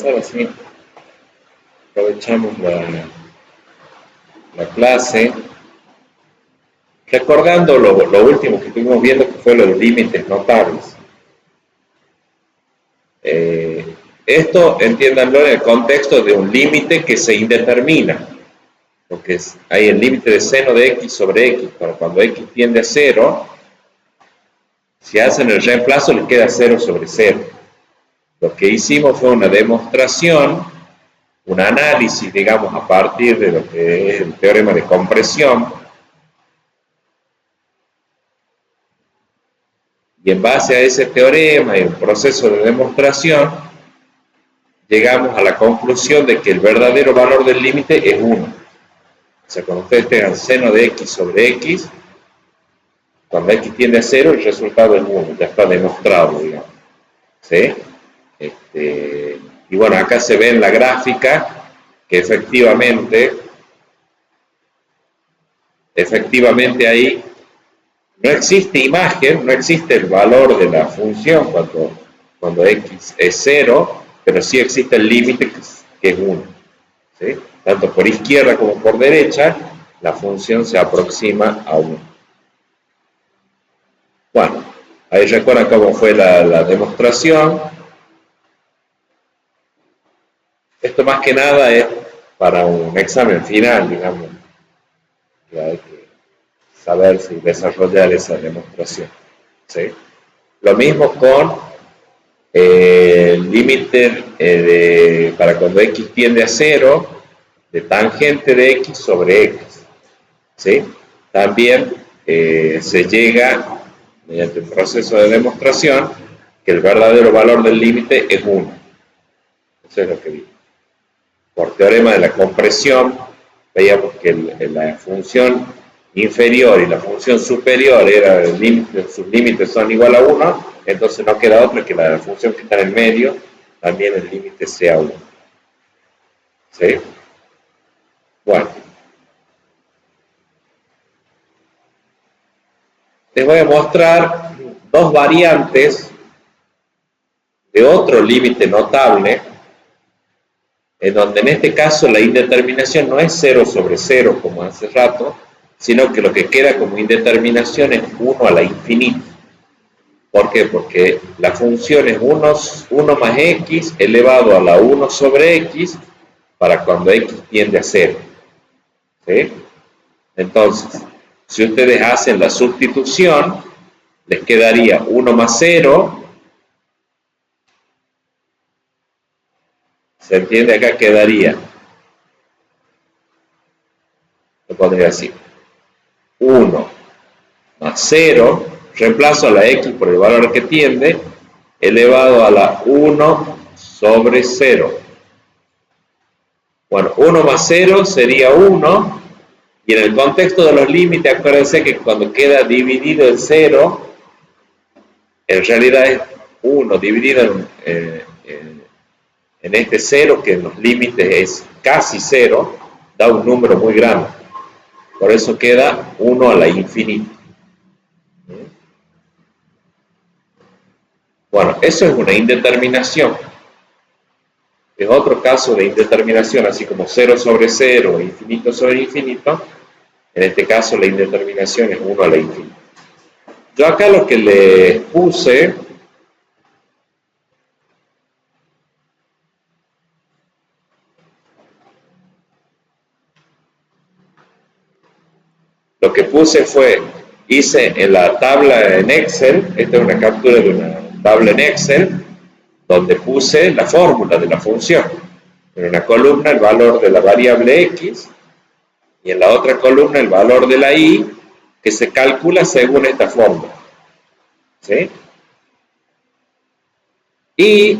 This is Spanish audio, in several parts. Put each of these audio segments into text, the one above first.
avanzar así. Aprovechamos la clase. Recordando lo último que estuvimos viendo, que fue los límites notables. Esto, entiéndanlo en el contexto de un límite que se indetermina. Porque hay el límite de seno de x sobre x, para cuando x tiende a 0, si hacen el reemplazo le queda 0 sobre 0. Lo que hicimos fue una demostración, un análisis, digamos, a partir de lo que es el teorema de compresión, y en base a ese teorema y el proceso de demostración, llegamos a la conclusión de que el verdadero valor del límite es 1. O sea, cuando ustedes tengan seno de x sobre x, cuando x tiende a 0, el resultado es 1, ya está demostrado, digamos. ¿Sí? Y bueno, acá se ve en la gráfica que efectivamente ahí no existe imagen, no existe el valor de la función cuando x es 0, pero sí existe el límite que es 1. ¿Sí? Tanto por izquierda como por derecha, la función se aproxima a 1. Bueno, ahí recuerdan cómo fue la demostración. Esto más que nada es para un examen final, digamos. Ya hay que saber si desarrollar esa demostración. ¿Sí? Lo mismo con el límite para cuando x tiende a 0, de tangente de x sobre x. ¿Sí? También se llega, mediante un proceso de demostración, que el verdadero valor del límite es 1. Eso es lo que vimos. Por teorema de la compresión, veíamos que la función inferior y la función superior sus límites son igual a 1, entonces no queda otra que la función que está en el medio, también el límite sea 1. ¿Sí? Bueno. Les voy a mostrar dos variantes de otro límite notable, en donde en este caso la indeterminación no es 0 sobre 0 como hace rato, sino que lo que queda como indeterminación es 1 a la infinita. ¿Por qué? Porque la función es 1 más x elevado a la 1 sobre x para cuando x tiende a 0. ¿Sí? Entonces, si ustedes hacen la sustitución, les quedaría 1 más 0. ¿Se entiende? Acá quedaría, lo pondría así, 1 más 0, reemplazo a la x por el valor que tiende, elevado a la 1 sobre 0. Bueno, 1 más 0 sería 1, y en el contexto de los límites, acuérdense que cuando queda dividido el 0, en realidad es 1 dividido en este 0, que en los límites es casi 0, da un número muy grande. Por eso queda 1 a la infinita. Bueno, eso es una indeterminación. Es otro caso de indeterminación, así como 0 sobre 0, infinito sobre infinito. En este caso la indeterminación es 1 a la infinita. Yo acá lo que les puse fue, hice en la tabla en Excel, esta es una captura de una tabla en Excel, donde puse la fórmula de la función. En una columna el valor de la variable x, y en la otra columna el valor de la y, que se calcula según esta fórmula. ¿Sí? Y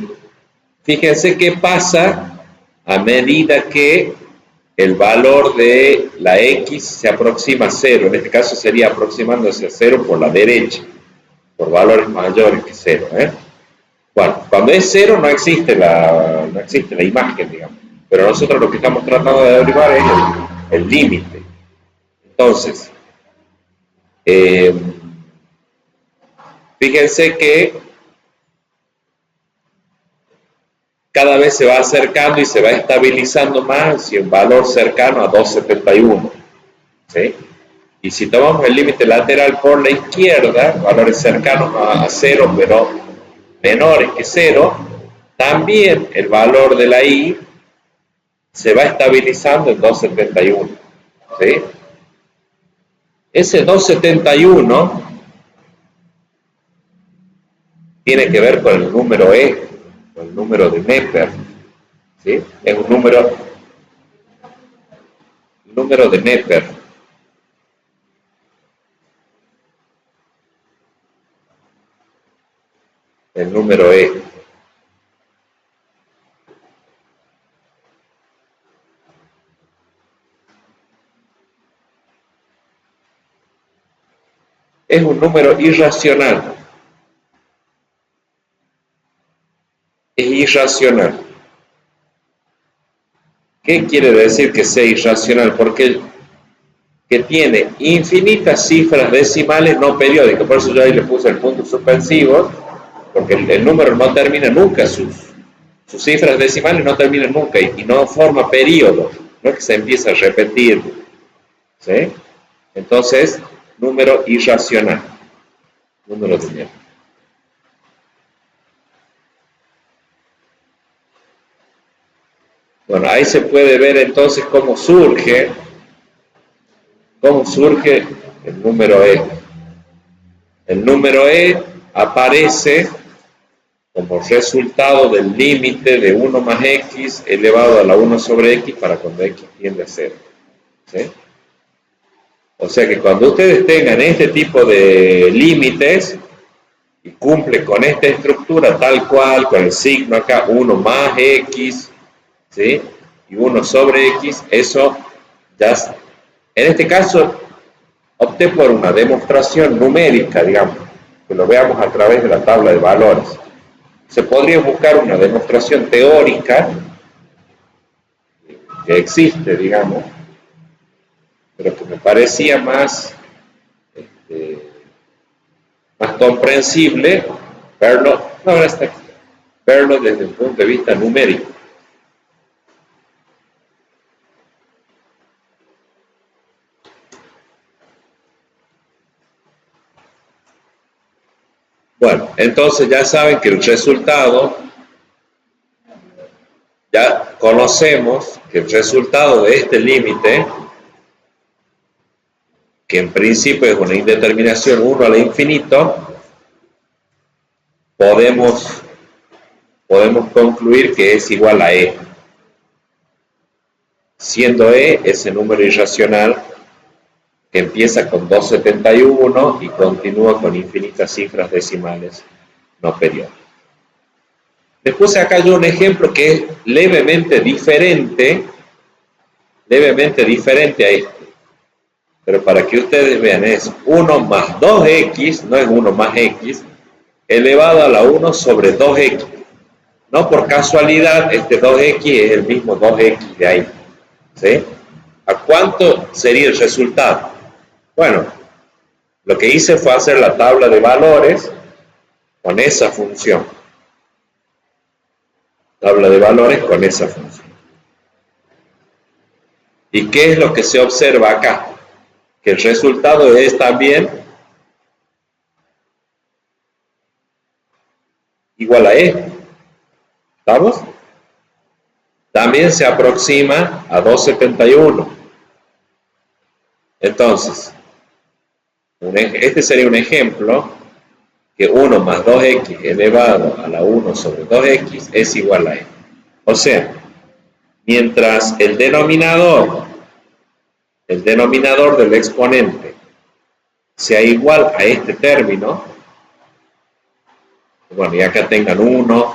fíjense qué pasa a medida que el valor de la x se aproxima a 0. En este caso sería aproximándose a 0 por la derecha, por valores mayores que 0. Bueno, cuando es 0 no existe la imagen, digamos. Pero nosotros lo que estamos tratando de averiguar es el límite. Entonces, fíjense que cada vez se va acercando y se va estabilizando más y un valor cercano a 2,71. ¿Sí? Y si tomamos el límite lateral por la izquierda, valores cercanos a 0 pero menores que 0, también el valor de la I se va estabilizando en 2,71. ¿Sí? Ese 2,71 tiene que ver con el número E, con el número de Neper. ¿Sí? Es un número de Neper. El número E. Es un número irracional. Es irracional. ¿Qué quiere decir que sea irracional? Porque que tiene infinitas cifras decimales no periódicas. Por eso yo ahí le puse el punto suspensivo, porque el número no termina nunca, sus cifras decimales no terminan nunca y no forma periodos, no es que se empieza a repetir. ¿Sí? Entonces, número irracional. Número de dinero. Bueno, ahí se puede ver entonces cómo surge el número E. El número E aparece como resultado del límite de 1 más x elevado a la 1 sobre x para cuando x tiende a 0. ¿Sí? O sea que cuando ustedes tengan este tipo de límites y cumple con esta estructura tal cual, con el signo acá, 1 más x, ¿sí? Y 1 sobre x, eso ya, en este caso, opté por una demostración numérica, digamos, que lo veamos a través de la tabla de valores. Se podría buscar una demostración teórica que existe, digamos, pero que me parecía más comprensible verlo desde el punto de vista numérico. Bueno, entonces ya saben que el resultado, ya conocemos que el resultado de este límite, que en principio es una indeterminación 1 al infinito, podemos concluir que es igual a E. Siendo E ese número irracional que empieza con 2,71 y continúa con infinitas cifras decimales no periódicas. Después acá yo un ejemplo que es levemente diferente a este. Pero para que ustedes vean, es 1 más 2x, no es 1 más x, elevado a la 1 sobre 2x. No por casualidad, este 2x es el mismo 2x de ahí. ¿Sí? ¿A cuánto sería el resultado? Bueno, lo que hice fue hacer la tabla de valores con esa función. Tabla de valores con esa función. ¿Y qué es lo que se observa acá? Que el resultado es también igual a E. ¿Estamos? También se aproxima a 2,71. Entonces, este sería un ejemplo que 1 más 2x elevado a la 1 sobre 2x es igual a E. O sea, mientras el denominador del exponente sea igual a este término, bueno, y acá tengan 1,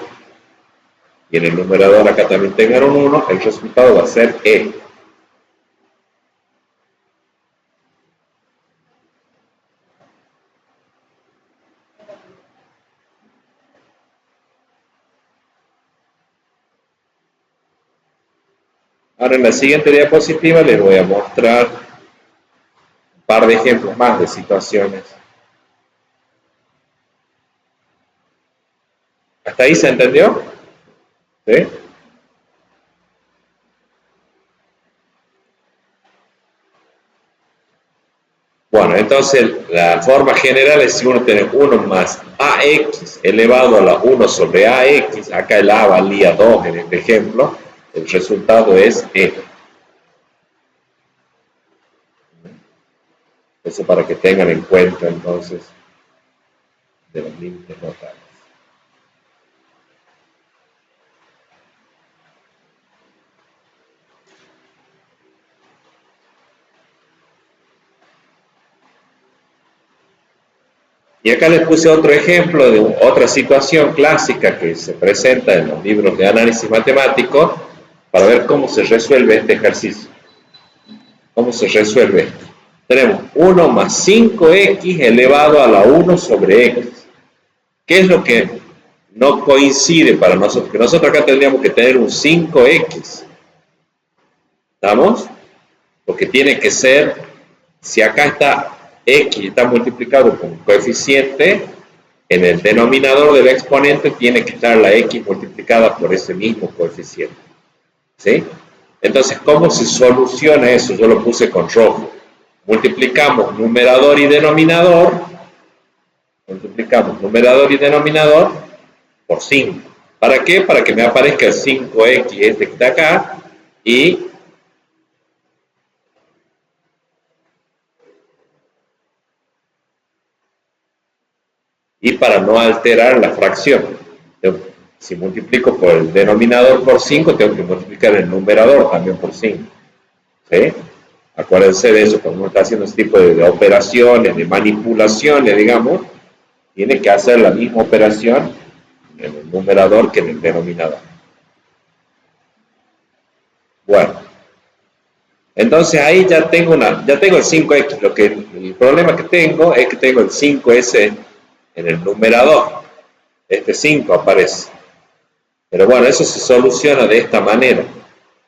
y en el numerador acá también tengan un 1, el resultado va a ser E. Ahora en la siguiente diapositiva les voy a mostrar un par de ejemplos más de situaciones. ¿Hasta ahí se entendió? ¿Sí? Bueno, entonces la forma general es si uno tiene 1 más ax elevado a la 1 sobre ax, acá el a valía 2 en este ejemplo, el resultado es e. Eso para que tengan en cuenta entonces de los límites notables. Y acá les puse otro ejemplo de otra situación clásica que se presenta en los libros de análisis matemático para ver cómo se resuelve este ejercicio. ¿Cómo se resuelve esto? Tenemos 1 más 5x elevado a la 1 sobre x. ¿Qué es lo que no coincide para nosotros? Que nosotros acá tendríamos que tener un 5x. ¿Estamos? Porque tiene que ser, si acá está x, está multiplicado con un coeficiente, en el denominador del exponente tiene que estar la x multiplicada por ese mismo coeficiente. ¿Sí? Entonces, ¿cómo se soluciona eso? Yo lo puse con rojo. Multiplicamos numerador y denominador por 5. ¿Para qué? Para que me aparezca el 5x este que está acá y para no alterar la fracción. Si multiplico por el denominador por 5, tengo que multiplicar el numerador también por 5. ¿Sí? Acuérdense de eso, cuando uno está haciendo ese tipo de operaciones, de manipulaciones, digamos, tiene que hacer la misma operación en el numerador que en el denominador. Bueno, entonces ahí ya tengo el 5x. El problema que tengo es que tengo el 5s en el numerador. Este 5 aparece. Pero bueno, eso se soluciona de esta manera.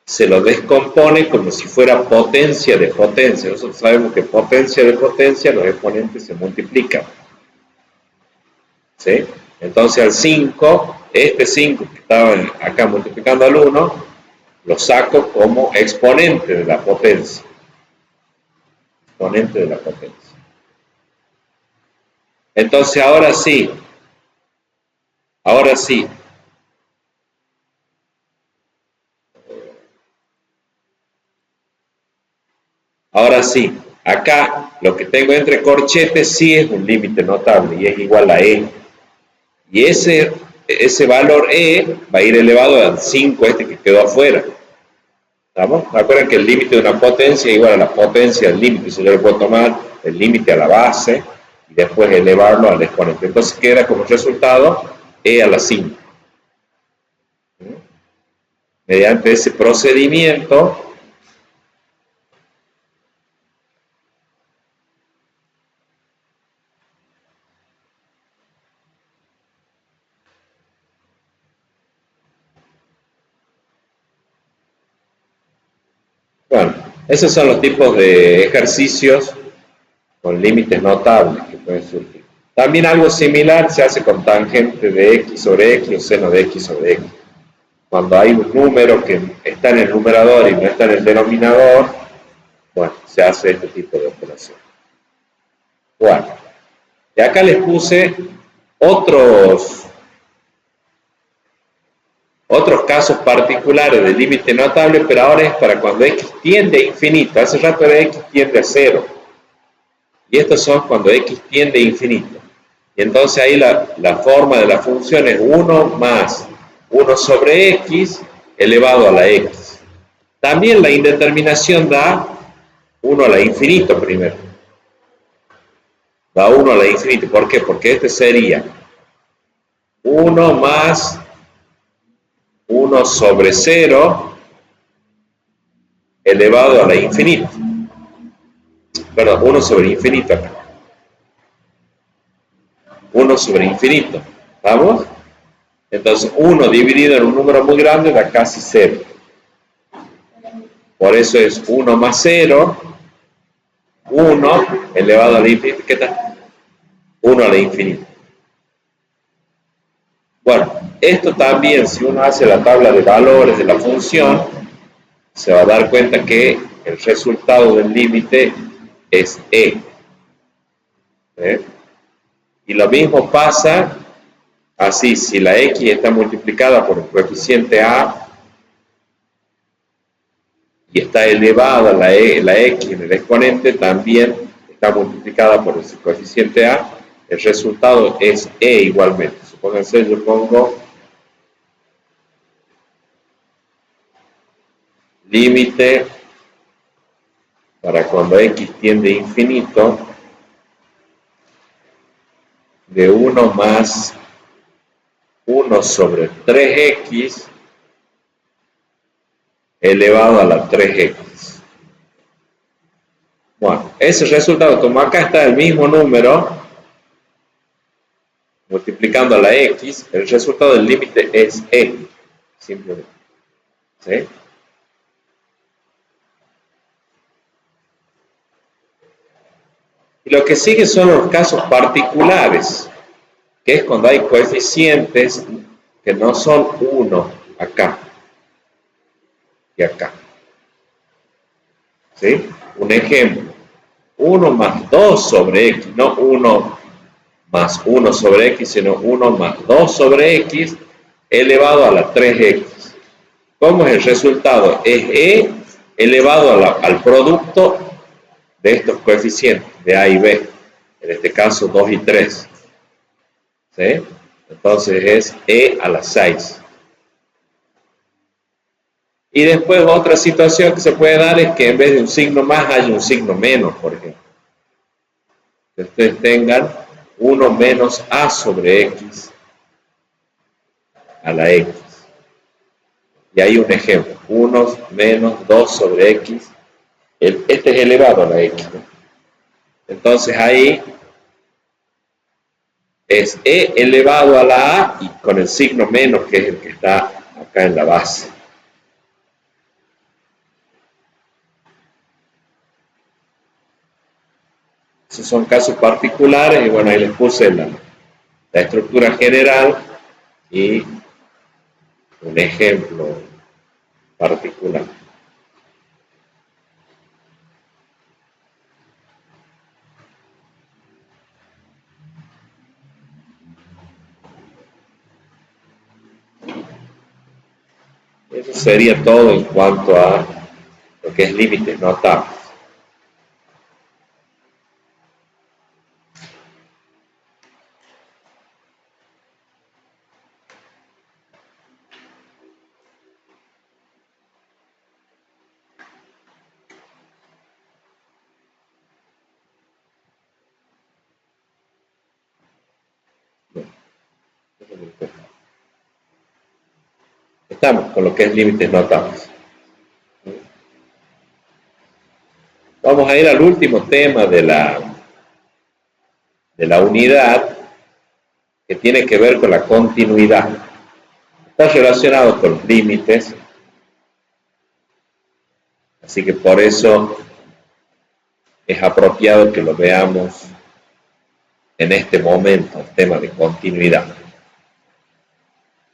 Se lo descompone como si fuera potencia de potencia. Nosotros sabemos que potencia de potencia, los exponentes se multiplican. ¿Sí? Entonces al 5, este 5 que estaba acá multiplicando al 1, lo saco como exponente de la potencia. Exponente de la potencia. Entonces ahora sí, acá lo que tengo entre corchetes sí es un límite notable y es igual a e. Y ese valor e va a ir elevado al 5 este que quedó afuera. ¿Estamos? Recuerden que el límite de una potencia es igual a la potencia del límite. Eso yo le puedo tomar el límite a la base y después elevarlo al exponente. Entonces queda como resultado e a la 5. Mediante ese procedimiento, bueno, esos son los tipos de ejercicios con límites notables que pueden surgir. También algo similar se hace con tangente de x sobre x o seno de x sobre x. Cuando hay un número que está en el numerador y no está en el denominador, bueno, se hace este tipo de operación. Bueno, y acá les puse otros casos particulares de límite notable, pero ahora es para cuando x tiende a infinito. Hace rato era x tiende a 0. Y estos son cuando x tiende a infinito. Y entonces ahí la forma de la función es 1 más 1 sobre x elevado a la x. También la indeterminación da 1 a la infinito primero. Da 1 a la infinito. ¿Por qué? Porque este sería 1 más 1 sobre 0 elevado a la infinito. Perdón, 1 sobre infinito acá. 1 sobre infinito. ¿Vamos? Entonces 1 dividido en un número muy grande da casi 0. Por eso es 1 más 0, 1 elevado a la infinito. ¿Qué tal? 1 a la infinito. Bueno, esto también, si uno hace la tabla de valores de la función, se va a dar cuenta que el resultado del límite es e. ¿eh? Y lo mismo pasa así, si la x está multiplicada por el coeficiente a y está elevada la x en el exponente, también está multiplicada por el coeficiente a, el resultado es e igualmente. Supónganse, yo pongo límite para cuando x tiende a infinito de 1 más 1 sobre 3x elevado a la 3x. Bueno, ese resultado, como acá está el mismo número, multiplicando a la x, el resultado del límite es e, simplemente. ¿Sí? Y lo que sigue son los casos particulares, que es cuando hay coeficientes que no son 1 acá y acá. ¿Sí? Un ejemplo, 1 más 2 sobre x, no 1 más 1 sobre x, sino 1 más 2 sobre x elevado a la 3x. ¿Cómo es el resultado? Es e elevado al producto de estos coeficientes, de a y b, en este caso 2 y 3. ¿Sí? Entonces es e a la 6. Y después otra situación que se puede dar es que en vez de un signo más haya un signo menos, por ejemplo. Que ustedes tengan 1 menos a sobre x a la x. Y hay un ejemplo, 1 menos 2 sobre x. Este es elevado a la x, ¿no? Entonces ahí es e elevado a la a y con el signo menos, que es el que está acá en la base. Esos son casos particulares y bueno, ahí les puse la estructura general y un ejemplo particular. Eso sería todo en cuanto a lo que es límites notables. Estamos con lo que es límites notables. Vamos a ir al último tema de la unidad, que tiene que ver con la continuidad. Está relacionado con los límites, así que por eso es apropiado que lo veamos en este momento, el tema de continuidad.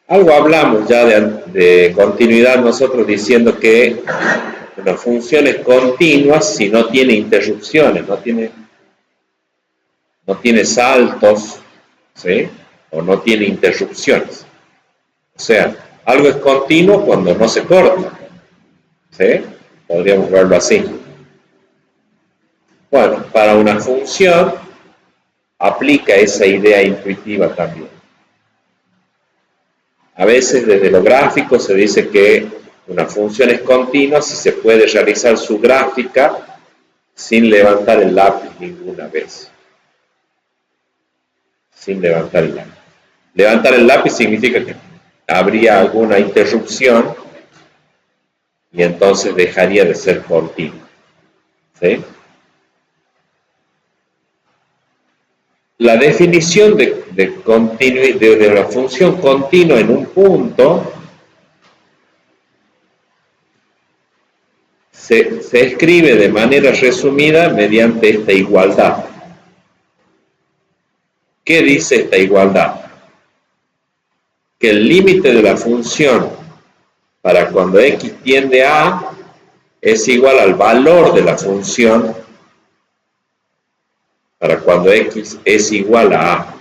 Algo hablamos ya de continuidad nosotros diciendo que una función es continua si no tiene interrupciones, no tiene saltos, ¿sí? O no tiene interrupciones. O sea, algo es continuo cuando no se corta, ¿sí? Podríamos verlo así. Bueno, para una función aplica esa idea intuitiva también. A veces desde lo gráfico se dice que una función es continua si se puede realizar su gráfica sin levantar el lápiz ninguna vez. Sin levantar el lápiz. Levantar el lápiz significa que habría alguna interrupción y entonces dejaría de ser continua. ¿Sí? La definición de la función continua en un punto se escribe de manera resumida mediante esta igualdad. ¿Qué dice esta igualdad? Que el límite de la función para cuando x tiende a es igual al valor de la función para cuando x es igual a a.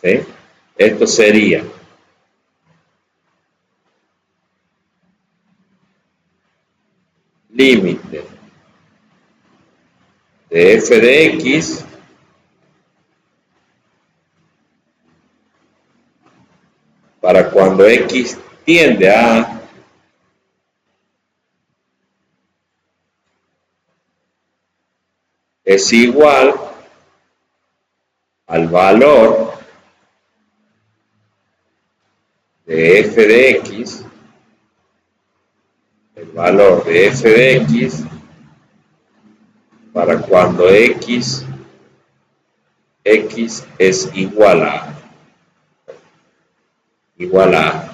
¿Sí? Esto sería límite de f de x para cuando x tiende a A es igual al valor de f de x, el valor de f de x para cuando x es igual a A.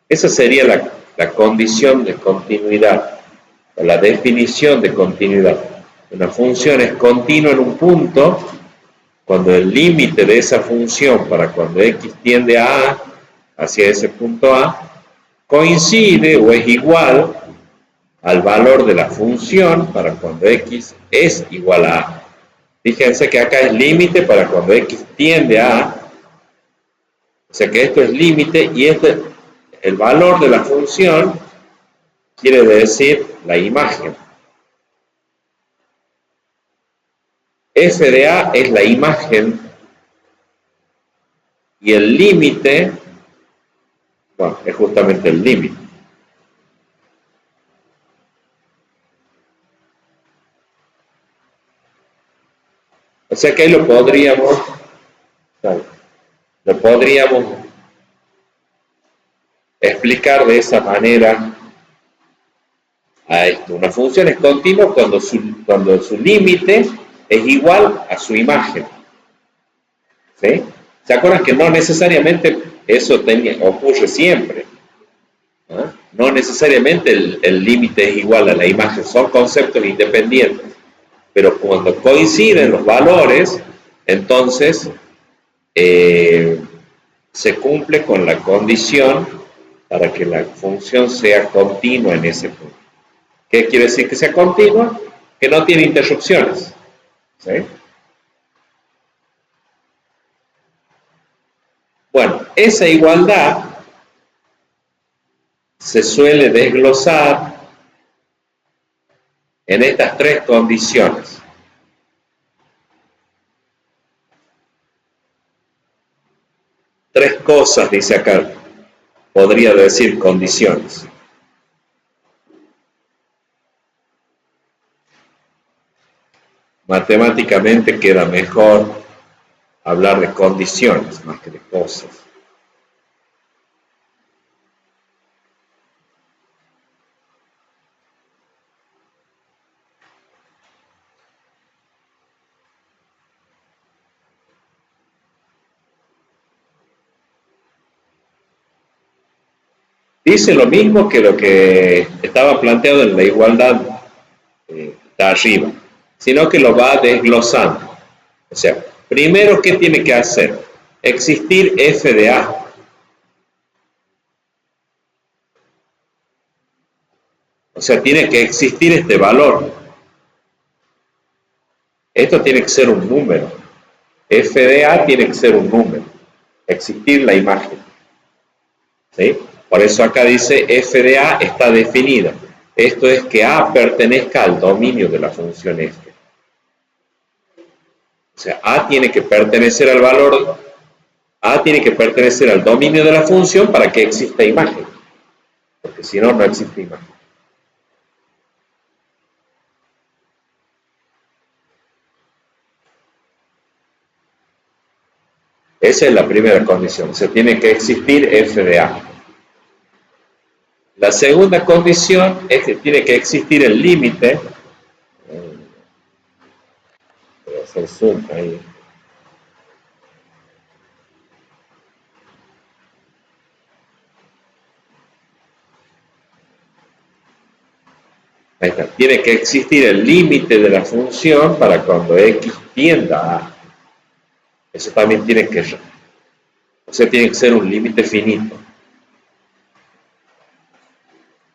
Esa sería la condición de continuidad, o la definición de continuidad. Una función es continua en un punto cuando el límite de esa función para cuando x tiende a A, hacia ese punto A, coincide o es igual al valor de la función para cuando x es igual a A. Fíjense que acá es límite para cuando x tiende a A, o sea que esto es límite y el valor de la función quiere decir la imagen. F de A es la imagen y el límite, bueno, es justamente el límite. O sea que ahí lo podríamos explicar de esa manera a esto. Una función es continua cuando su límite es igual a su imagen. ¿Sí? ¿Se acuerdan que no necesariamente eso ocurre siempre? ¿No? No necesariamente el límite es igual a la imagen, son conceptos independientes. Pero cuando coinciden los valores, entonces se cumple con la condición para que la función sea continua en ese punto. ¿Qué quiere decir que sea continua? Que no tiene interrupciones. ¿Sí? Bueno, esa igualdad se suele desglosar en estas tres condiciones. Tres cosas, dice acá, podría decir condiciones. Matemáticamente queda mejor hablar de condiciones más que de cosas. Dice lo mismo que lo que estaba planteado en la igualdad de arriba, sino que lo va desglosando. O sea, primero, ¿qué tiene que hacer? Existir f de a. O sea, tiene que existir este valor. Esto tiene que ser un número. F de a tiene que ser un número. Existir la imagen. ¿Sí? Por eso acá dice f de a está definida. Esto es que a pertenezca al dominio de la función f. O sea, a tiene que pertenecer al valor, a tiene que pertenecer al dominio de la función para que exista imagen. Porque si no, no existe imagen. Esa es la primera condición. O sea, tiene que existir f de a. La segunda condición es que tiene que existir el límite. Voy a hacer zoom ahí. Ahí está. Tiene que existir el límite de la función para cuando x tienda a A. Eso también tiene que, o sea, tiene que ser un límite finito.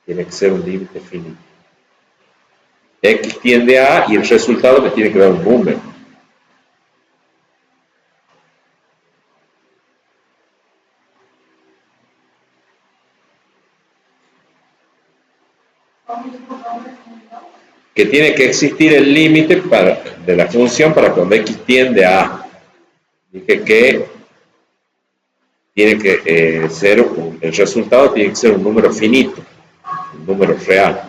Tiene que ser un límite finito. X tiende a y el resultado me tiene que dar un número. Que tiene que existir el límite de la función para cuando X tiende a. Dije que tiene que ser, el resultado tiene que ser un número finito, un número real.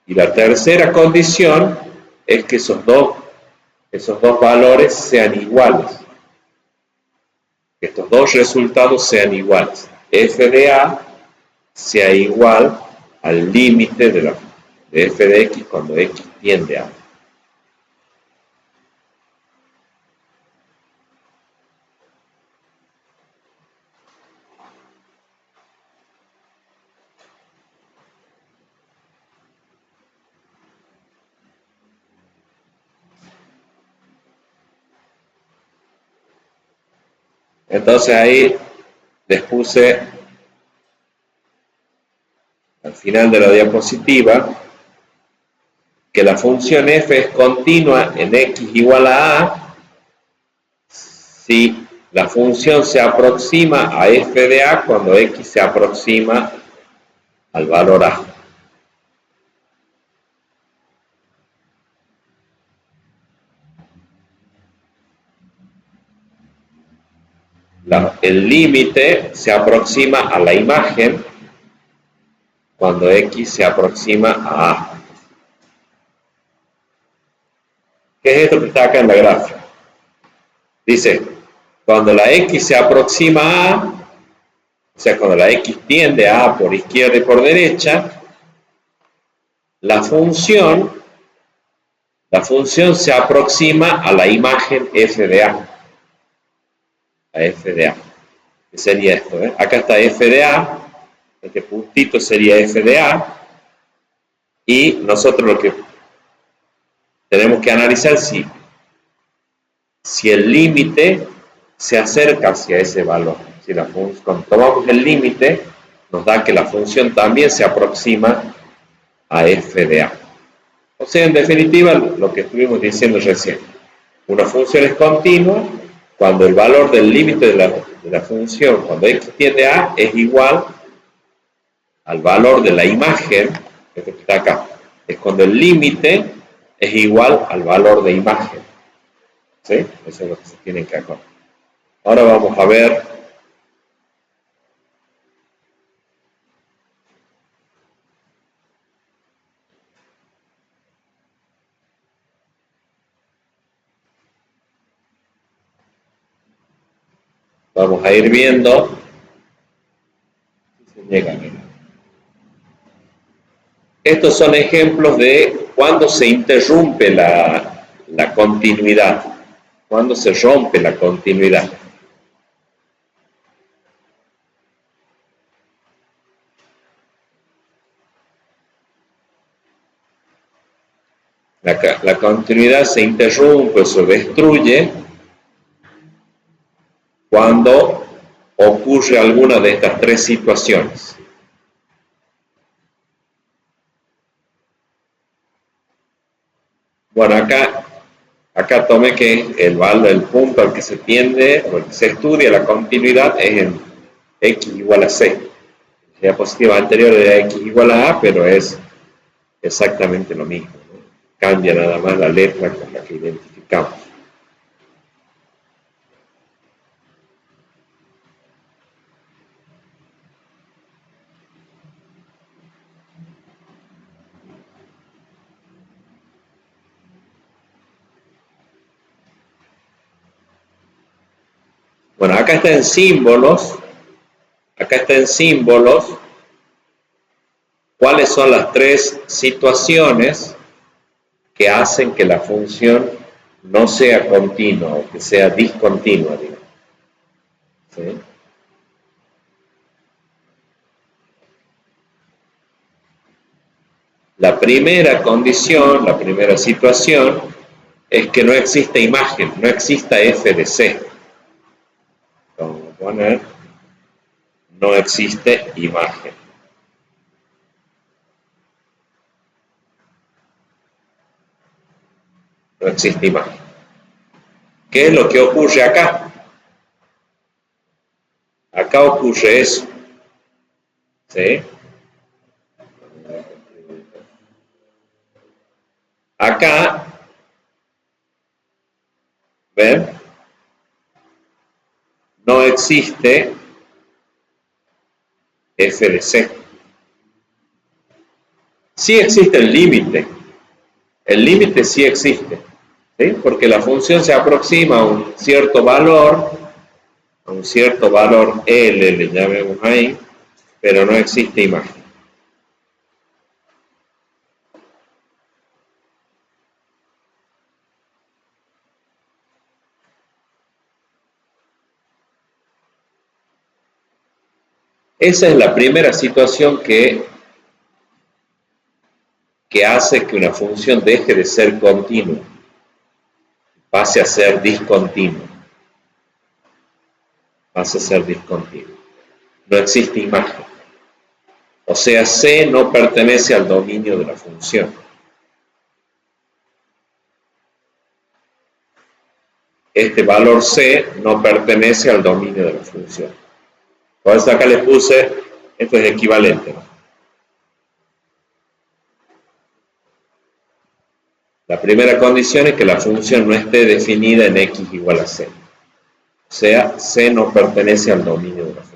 Y la tercera condición es que esos dos valores sean iguales. Que estos dos resultados sean iguales. F de A sea igual al límite de f de X cuando X tiende a. Entonces ahí les puse al final de la diapositiva que la función f es continua en x igual a si la función se aproxima a f de a cuando x se aproxima al valor a. El límite se aproxima a la imagen cuando x se aproxima a a. ¿Qué es esto que está acá en la gráfica? Dice, cuando la x se aproxima a a, o sea, cuando la x tiende a a por izquierda y por derecha, la función se aproxima a la imagen f de a. A f de a. Que sería esto, ¿eh? Acá está f de a, este puntito sería f de a, y nosotros lo que tenemos que analizar si el límite se acerca hacia ese valor. Si cuando tomamos el límite, nos da que la función también se aproxima a f de a. O sea, en definitiva, lo que estuvimos diciendo recién. Una función es continua cuando el valor del límite de la función, cuando x tiende a, es igual al valor de la imagen, esto que está acá. Es cuando el límite es igual al valor de imagen. ¿Sí? Eso es lo que se tiene que acordar. Ahora vamos a ver vamos a ir viendo estos son ejemplos de cuando se interrumpe la continuidad, cuando se rompe la continuidad. La continuidad se interrumpe o se destruye cuando ocurre alguna de estas tres situaciones. Bueno, acá tomé que el punto al que se tiende o al que se estudia la continuidad es en x igual a c. La diapositiva anterior era x igual a a, pero es exactamente lo mismo, ¿no? Cambia nada más la letra con la que identificamos. Bueno, acá está en símbolos, cuáles son las tres situaciones que hacen que la función no sea continua o que sea discontinua, digamos. ¿Sí? La primera condición, la primera situación, es que no existe imagen, no exista f de c. Vamos a poner, no existe imagen. No existe imagen. ¿Qué es lo que ocurre acá? Acá ocurre eso. ¿Sí? Acá, ¿ven? No existe f de c. Sí existe el límite. El límite sí existe. ¿Sí? Porque la función se aproxima a un cierto valor L, le llamemos ahí, pero no existe imagen. Esa es la primera situación que hace que una función deje de ser continua, pase a ser discontinua. Pase a ser discontinua. No existe imagen. O sea, C no pertenece al dominio de la función. Este valor C no pertenece al dominio de la función. Por eso acá les puse, esto es equivalente, ¿no? La primera condición es que la función no esté definida en x igual a c. O sea, c no pertenece al dominio de la función.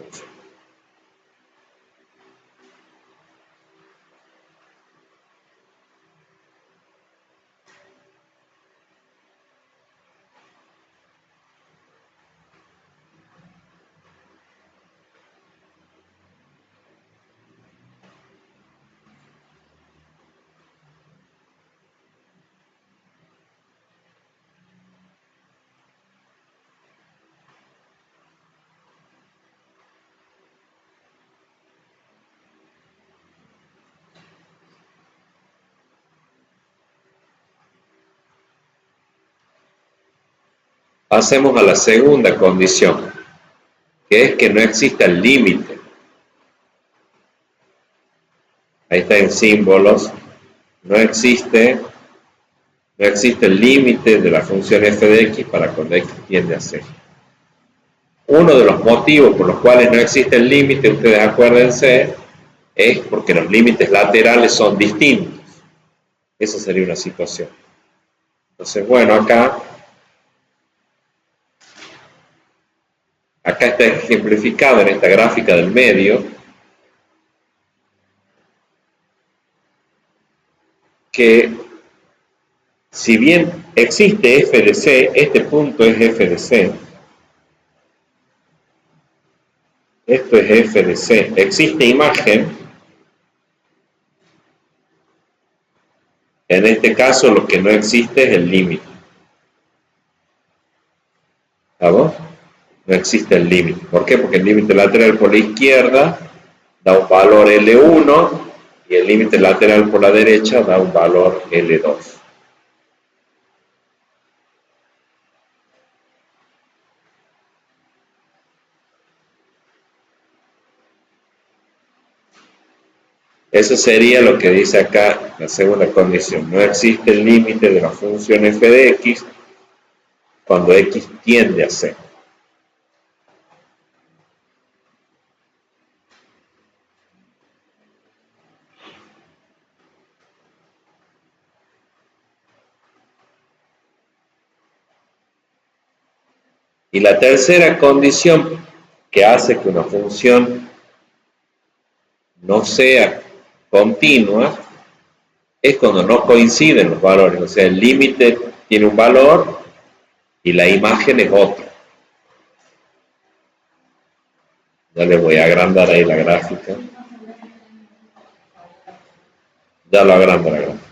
Pasemos a la segunda condición, que es que no exista el límite. Ahí está en símbolos. No existe el límite de la función f de x para cuando x tiende a c. Uno de los motivos por los cuales no existe el límite, ustedes acuérdense, es porque los límites laterales son distintos. Esa sería una situación. Entonces, bueno, acá está ejemplificado en esta gráfica del medio que si bien existe f de c, este punto es f de c, esto es f de c, existe imagen, en este caso lo que no existe es el límite. ¿Vamos? No existe el límite. ¿Por qué? Porque el límite lateral por la izquierda da un valor L1 y el límite lateral por la derecha da un valor L2. Eso sería lo que dice acá la segunda condición. No existe el límite de la función f de x cuando x tiende a c. Y la tercera condición que hace que una función no sea continua es cuando no coinciden los valores. O sea, el límite tiene un valor y la imagen es otro. Ya le voy a agrandar ahí la gráfica. Ya lo agrando la gráfica.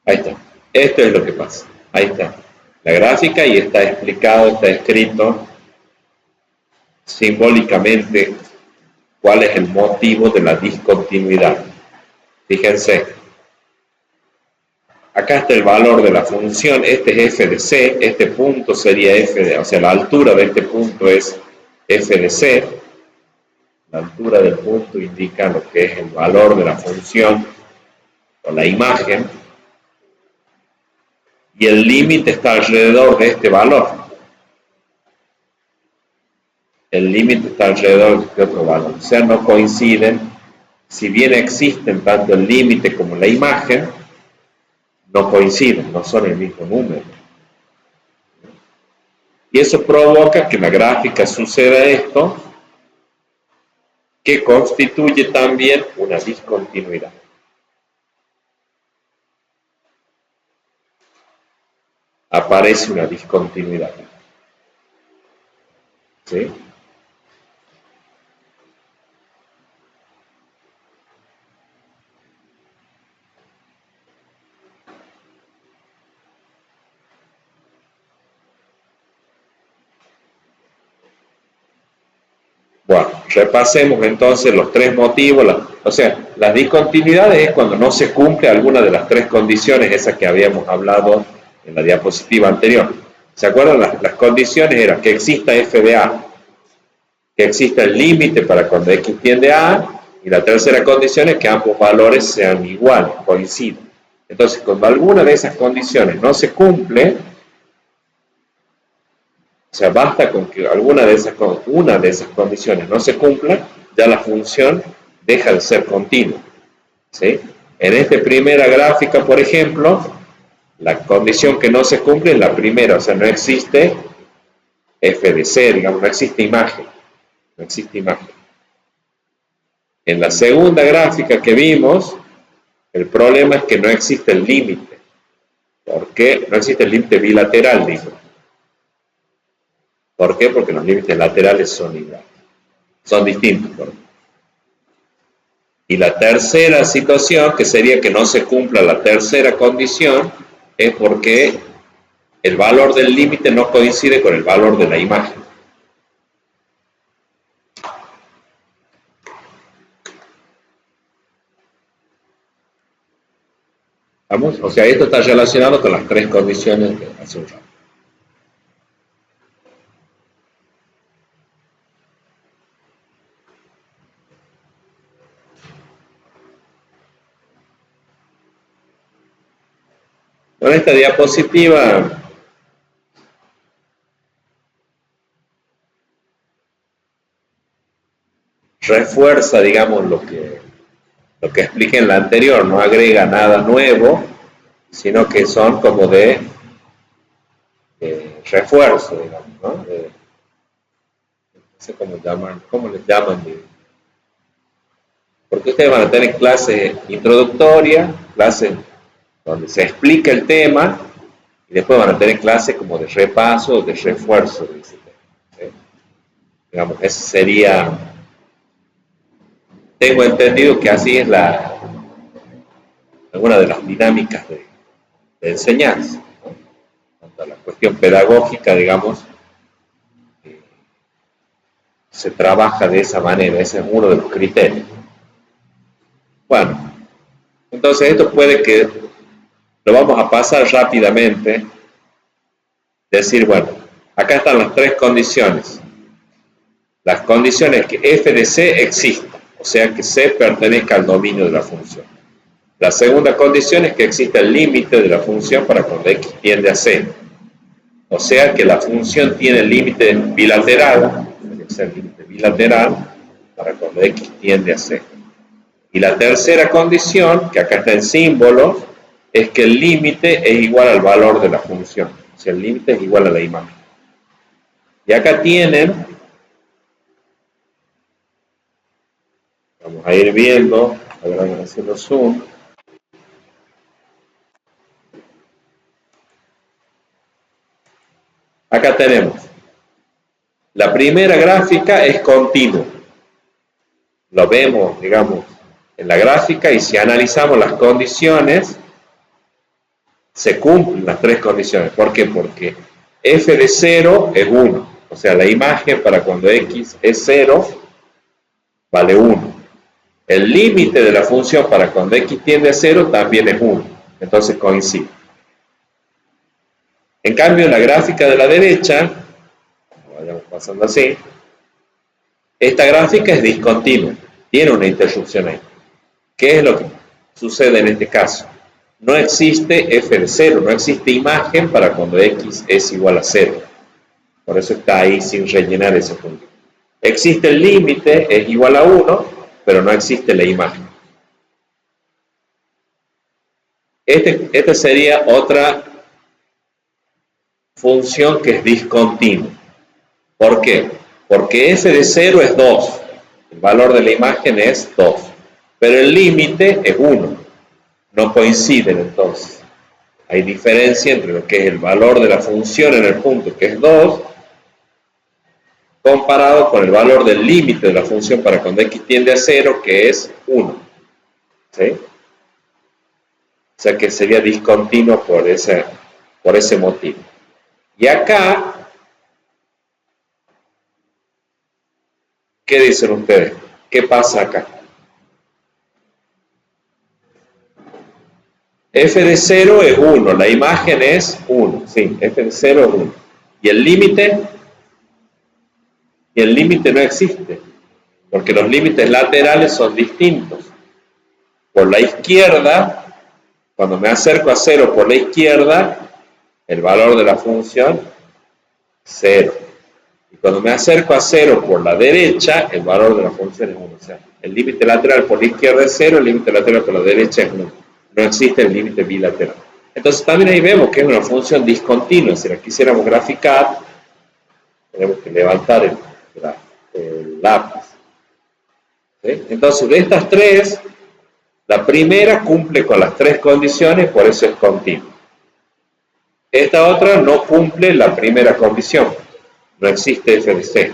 Ahí está. Esto es lo que pasa. Ahí está la gráfica y está explicado, está escrito simbólicamente cuál es el motivo de la discontinuidad. Fíjense, acá está el valor de la función, este es f de c, este punto sería f de, o sea, la altura de este punto es f de c, la altura del punto indica lo que es el valor de la función o la imagen, y el límite está alrededor de este valor. El límite está alrededor de este otro valor, o sea, no coinciden. Si bien existen tanto el límite como la imagen, no coinciden, no son el mismo número. Y eso provoca que en la gráfica suceda esto, que constituye también una discontinuidad. Aparece una discontinuidad. ¿Sí? Bueno, repasemos entonces los tres motivos. O sea, las discontinuidades es cuando no se cumple alguna de las tres condiciones, esas que habíamos hablado en la diapositiva anterior. ¿Se acuerdan? Las condiciones eran que exista f de a, que exista el límite para cuando x tiende a A, y la tercera condición es que ambos valores sean iguales, coincidan. Entonces, cuando alguna de esas condiciones no se cumple, o sea, basta con que una de esas condiciones no se cumpla, ya la función deja de ser continua. ¿Sí? En esta primera gráfica, por ejemplo, la condición que no se cumple es la primera, o sea, no existe f de c, digamos, no existe imagen. No existe imagen. En la segunda gráfica que vimos, el problema es que no existe el límite. ¿Por qué? No existe el límite bilateral, digo. ¿Por qué? Porque los límites laterales son iguales. Son distintos. Y la tercera situación, que sería que no se cumpla la tercera condición, es porque el valor del límite no coincide con el valor de la imagen. ¿Vamos? O sea, esto está relacionado con las tres condiciones de hace un rato. Con esta diapositiva refuerza, digamos, lo que expliqué en la anterior, no agrega nada nuevo, sino que son como de refuerzo, digamos, ¿no? No sé cómo les llaman, porque ustedes van a tener clases introductorias, clases donde se explica el tema, y después van a tener clases como de repaso, de refuerzo de ese tema. ¿Sí? Digamos, ese sería, tengo entendido que así es alguna de las dinámicas de enseñanza. ¿No? La cuestión pedagógica, digamos, se trabaja de esa manera, ese es uno de los criterios. Bueno, entonces esto puede que lo vamos a pasar rápidamente, decir, bueno, acá están las tres condiciones. Las condiciones que f de c exista, o sea que c pertenezca al dominio de la función. La segunda condición es que exista el límite de la función para cuando x tiende a c. O sea que la función tiene el límite bilateral, tiene que ser límite bilateral para cuando x tiende a c. Y la tercera condición, que acá está en símbolo, es que el límite es igual al valor de la función. O sea, el límite es igual a la imagen. Y acá tienen, vamos a ir viendo, a ver, vamos a hacerlo zoom. Acá tenemos, la primera gráfica es continua. Lo vemos, digamos, en la gráfica, y si analizamos las condiciones, se cumplen las tres condiciones. ¿Por qué? Porque f de 0 es 1, O sea, la imagen para cuando x es 0 vale 1. El límite de la función para cuando x tiende a 0 también es 1. Entonces coincide. En cambio, en la gráfica de la derecha, vayamos pasando así, esta gráfica es discontinua, tiene una interrupción ahí. ¿Qué es lo que sucede en este caso? No existe f de 0, no existe imagen para cuando x es igual a 0. Por eso está ahí sin rellenar ese punto. Existe el límite, es igual a 1, pero no existe la imagen. Esta sería otra función que es discontinua. ¿Por qué? Porque f de 0 es 2. El valor de la imagen es 2. Pero el límite es 1. No coinciden entonces. Hay diferencia entre lo que es el valor de la función en el punto, que es 2, comparado con el valor del límite de la función para cuando x tiende a 0, que es 1. ¿Sí? O sea que sería discontinuo por ese motivo. Y acá, ¿qué dicen ustedes? ¿Qué pasa acá? F de 0 es 1, la imagen es 1, sí, f de 0 es 1. ¿Y el límite? Y el límite no existe, porque los límites laterales son distintos. Por la izquierda, cuando me acerco a 0 por la izquierda, el valor de la función, 0. Y cuando me acerco a 0 por la derecha, el valor de la función es 1. O sea, el límite lateral por la izquierda es 0, el límite lateral por la derecha es 1. No existe el límite bilateral. Entonces también ahí vemos que es una función discontinua. Si la quisiéramos graficar, tenemos que levantar el lápiz. ¿Sí? Entonces de estas tres, la primera cumple con las tres condiciones, por eso es continua. Esta otra no cumple la primera condición, no existe f de 0.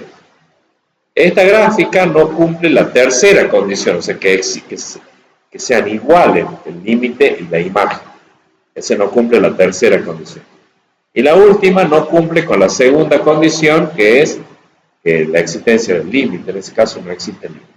Esta gráfica no cumple la tercera condición, o sea que sean iguales el límite y la imagen. Ese no cumple la tercera condición. Y la última no cumple con la segunda condición, que es la existencia del límite. En ese caso no existe límite.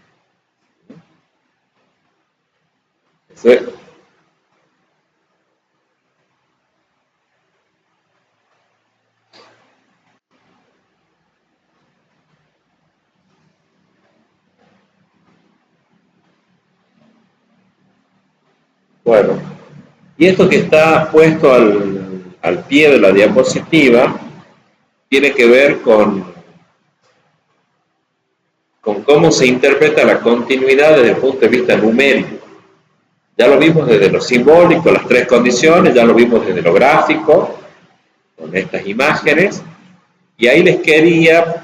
Bueno, y esto que está puesto al pie de la diapositiva tiene que ver con cómo se interpreta la continuidad desde el punto de vista numérico. Ya lo vimos desde lo simbólico, las tres condiciones, ya lo vimos desde lo gráfico, con estas imágenes, y ahí les quería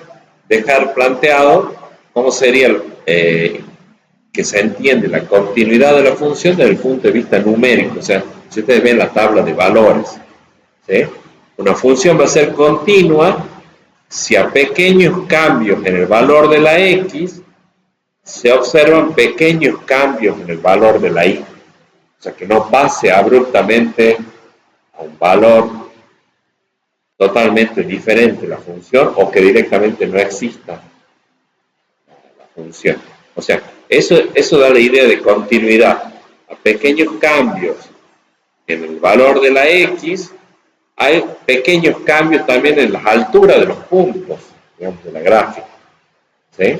dejar planteado cómo sería que se entiende la continuidad de la función desde el punto de vista numérico. O sea, si ustedes ven la tabla de valores, ¿sí? Una función va a ser continua si a pequeños cambios en el valor de la x se observan pequeños cambios en el valor de la y. O sea, que no pase abruptamente a un valor totalmente diferente la función o que directamente no exista la función. O sea, eso da la idea de continuidad. A pequeños cambios en el valor de la x, hay pequeños cambios también en las alturas de los puntos, digamos, de la gráfica. ¿Sí?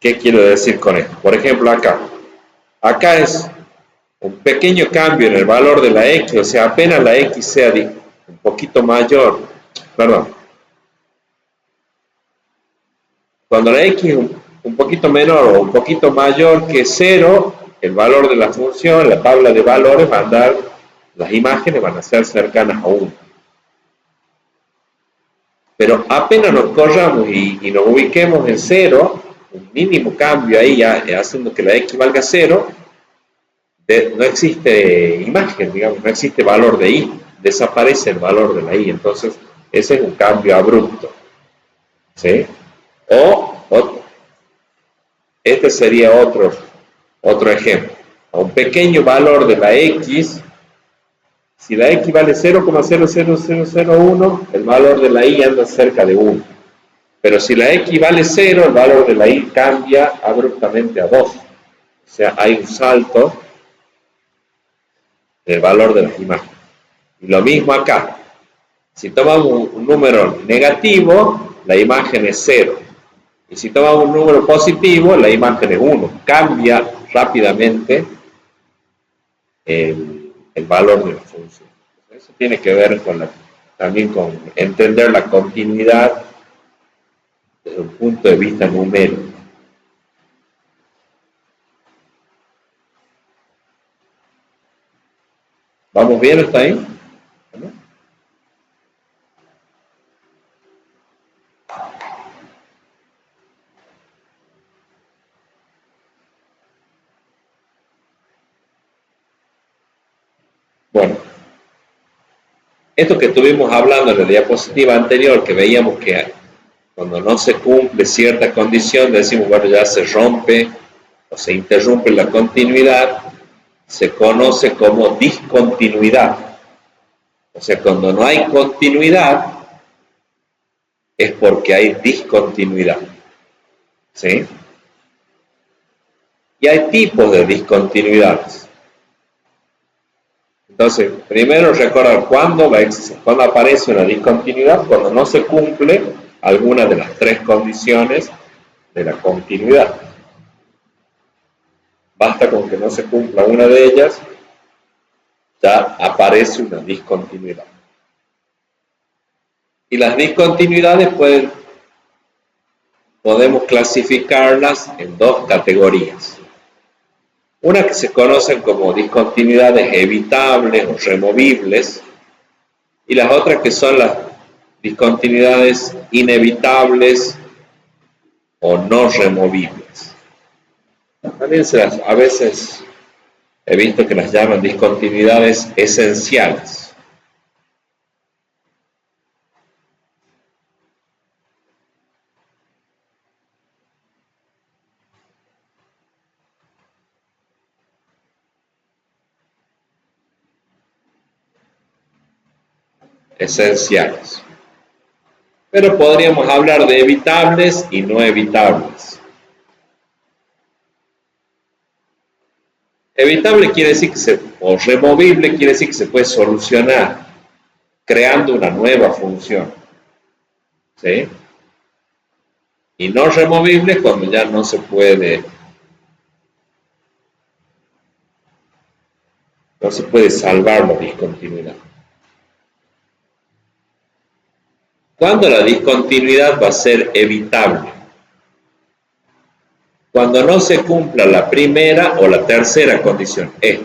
¿Qué quiero decir con esto? Por ejemplo, acá es un pequeño cambio en el valor de la x, o sea, apenas la x sea un poquito mayor, perdón, cuando la x es un poquito menor o un poquito mayor que 0, el valor de la función, la tabla de valores va a dar, las imágenes van a ser cercanas a 1. Pero apenas nos corramos y nos ubiquemos en 0, un mínimo cambio ahí ya haciendo que la x valga 0, no existe imagen, digamos, no existe valor de y, desaparece el valor de la y, entonces ese es un cambio abrupto. ¿Sí? Este sería otro ejemplo. A un pequeño valor de la x Si la X vale 0,00001, el valor de la Y anda cerca de 1. Pero si la X vale 0, el valor de la Y cambia abruptamente a 2. O sea, hay un salto del valor de las imágenes. Y lo mismo acá. Si tomamos un número negativo, la imagen es 0. Y si tomamos un número positivo, la imagen es 1. Cambia rápidamente el valor de la función. Eso tiene que ver también con entender la continuidad desde un punto de vista numérico. ¿Vamos bien hasta ahí? ¿No? Bueno, esto que estuvimos hablando en la diapositiva anterior, que veíamos que cuando no se cumple cierta condición, decimos, bueno, ya se rompe o se interrumpe la continuidad, se conoce como discontinuidad. O sea, cuando no hay continuidad, es porque hay discontinuidad. ¿Sí? Y hay tipos de discontinuidades. Entonces, primero recordar cuándo aparece una discontinuidad, cuando no se cumple alguna de las tres condiciones de la continuidad. Basta con que no se cumpla una de ellas, ya aparece una discontinuidad. Y las discontinuidades podemos clasificarlas en dos categorías. Una que se conocen como discontinuidades evitables o removibles, y las otras que son las discontinuidades inevitables o no removibles. También a veces he visto que las llaman discontinuidades esenciales. Esenciales. Pero podríamos hablar de evitables y no evitables. Evitable quiere decir o removible quiere decir que se puede solucionar creando una nueva función. ¿Sí? Y no removible cuando ya no se puede salvar la discontinuidad. ¿Cuándo la discontinuidad va a ser evitable? Cuando no se cumpla la primera o la tercera condición, E.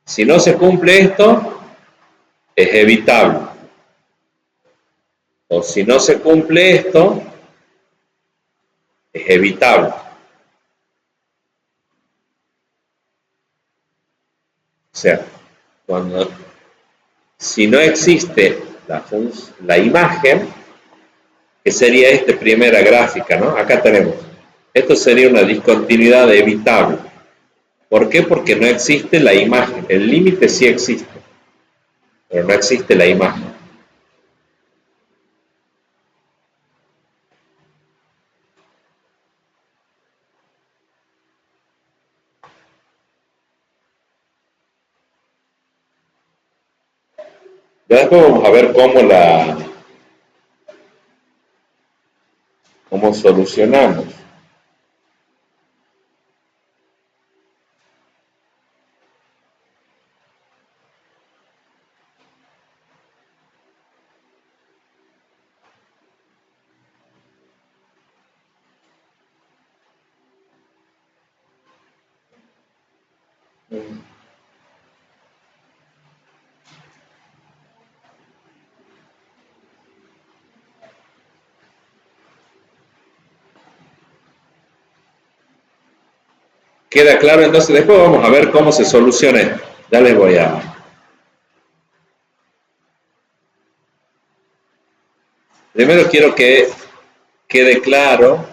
Si no se cumple esto, es evitable. O si no se cumple esto, es evitable. O sea, si no existe la imagen, que sería esta primera gráfica, ¿no? Acá tenemos. Esto sería una discontinuidad evitable. ¿Por qué? Porque no existe la imagen. El límite sí existe, pero no existe la imagen. Ya después vamos a ver cómo solucionamos. ¿Queda claro? Entonces después vamos a ver cómo se soluciona esto. Ya les voy a... Primero quiero que quede claro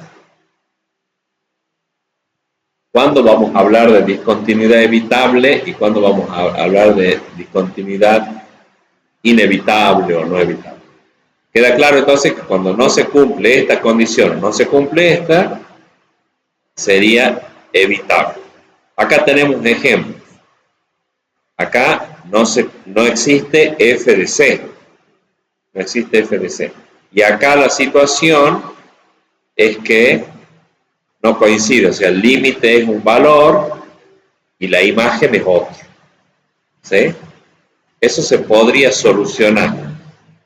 ¿Cuándo vamos a hablar de discontinuidad evitable y cuándo vamos a hablar de discontinuidad inevitable o no evitable? Queda claro entonces que cuando no se cumple esta condición, no se cumple esta, sería evitable. Acá tenemos un ejemplo. Acá no existe f de c. No existe f de c. Y acá la situación es que no coincide. O sea, el límite es un valor y la imagen es otro. ¿Sí? Eso se podría solucionar.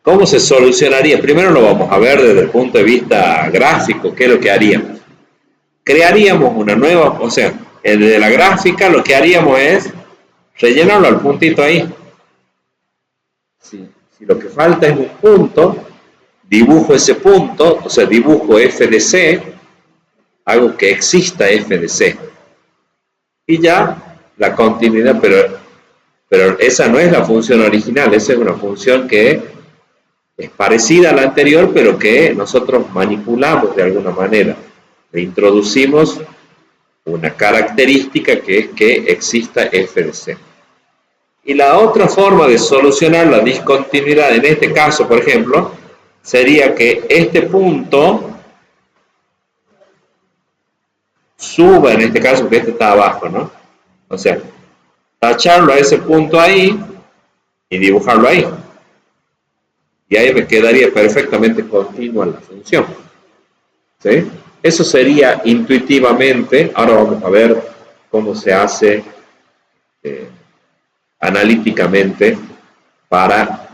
¿Cómo se solucionaría? Primero lo vamos a ver desde el punto de vista gráfico. ¿Qué es lo que haríamos? Crearíamos una nueva, o sea, de la gráfica lo que haríamos es rellenarlo al puntito ahí. Si lo que falta es un punto, dibujo ese punto, o sea, dibujo f de c, hago que exista f de c. Y ya la continuidad, pero esa no es la función original, esa es una función que es parecida a la anterior, pero que nosotros manipulamos de alguna manera. Le introducimos una característica que es que exista f de c. Y la otra forma de solucionar la discontinuidad, en este caso, por ejemplo, sería que este punto suba, en este caso, porque este está abajo, ¿no? O sea, tacharlo a ese punto ahí y dibujarlo ahí. Y ahí me quedaría perfectamente continua la función. ¿Sí? Eso sería intuitivamente. Ahora vamos a ver cómo se hace analíticamente para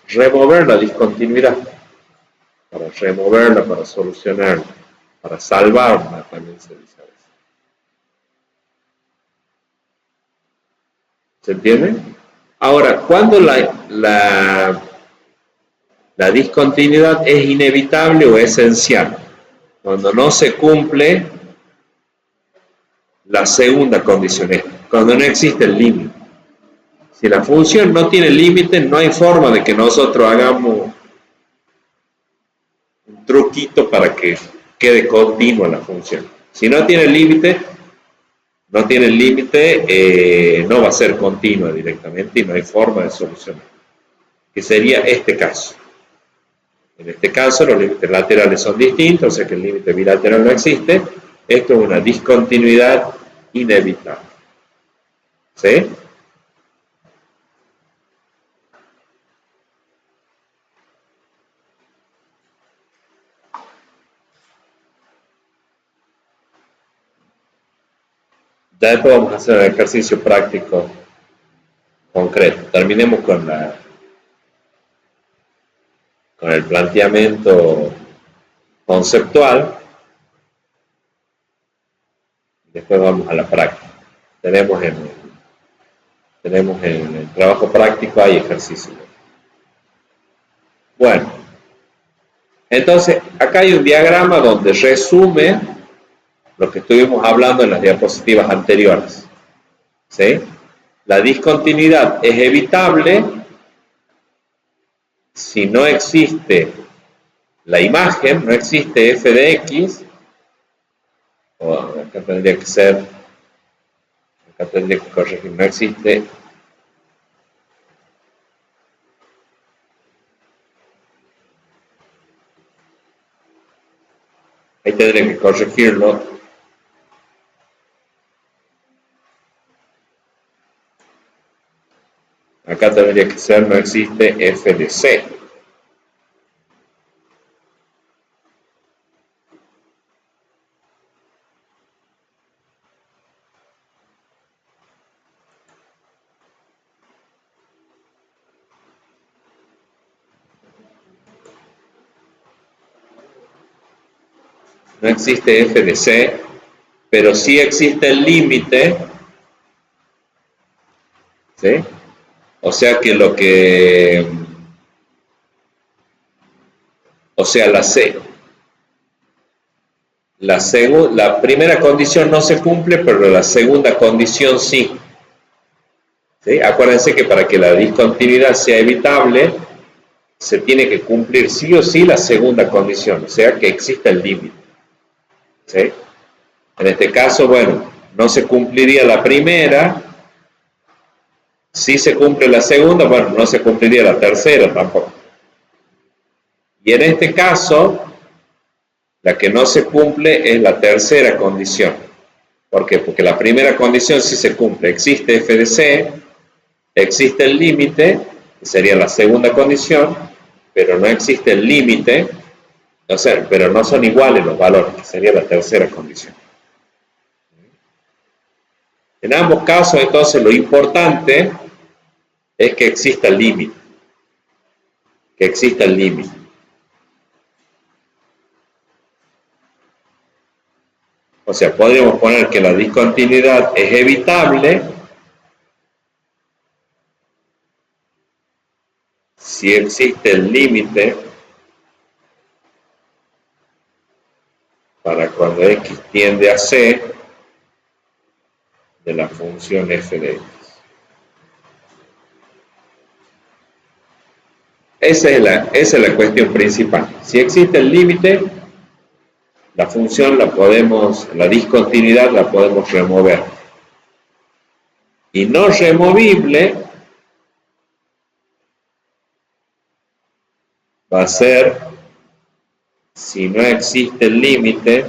remover la discontinuidad, para removerla, para solucionarla, para salvarla, también se dice a veces. ¿Se entiende? Ahora, cuando la discontinuidad es inevitable o esencial, cuando no se cumple la segunda condición, cuando no existe el límite. Si la función no tiene límite, no hay forma de que nosotros hagamos un truquito para que quede continua la función. Si no tiene límite, no va a ser continua directamente y no hay forma de solucionar. Que sería este caso. En este caso los límites laterales son distintos, o sea que el límite bilateral no existe. Esto es una discontinuidad inevitable. ¿Sí? Ya después vamos a hacer un ejercicio práctico concreto. Terminemos con el planteamiento conceptual. Después vamos a la práctica. Tenemos en el trabajo práctico hay ejercicio. Bueno, entonces acá hay un diagrama donde resume lo que estuvimos hablando en las diapositivas anteriores. ¿Sí? La discontinuidad es evitable si no existe la imagen, no existe f de x, o acá tendría que corregir, no existe ahí tendría que corregirlo. Acá tendría que ser, no existe f de c. No existe f de c, pero sí existe el límite. ¿Sí? O sea que o sea, la primera condición no se cumple, pero la segunda condición sí. ¿Sí? Acuérdense que para que la discontinuidad sea evitable, se tiene que cumplir sí o sí la segunda condición, o sea que exista el límite. ¿Sí? En este caso, bueno, no se cumpliría la primera, si se cumple la segunda, bueno, no se cumpliría la tercera tampoco. Y en este caso, la que no se cumple es la tercera condición. ¿Por qué? Porque la primera condición sí se cumple, existe f de c, existe el límite, que sería la segunda condición, pero no existe el límite, o sea, pero no son iguales los valores, que sería la tercera condición. En ambos casos, entonces, lo importante es que exista el límite, que exista el límite. O sea, podríamos poner que la discontinuidad es evitable si existe el límite para cuando x tiende a c de la función f de x. Esa es la cuestión principal. Si existe el límite, la función la discontinuidad la podemos remover. Y no removible va a ser si no existe el límite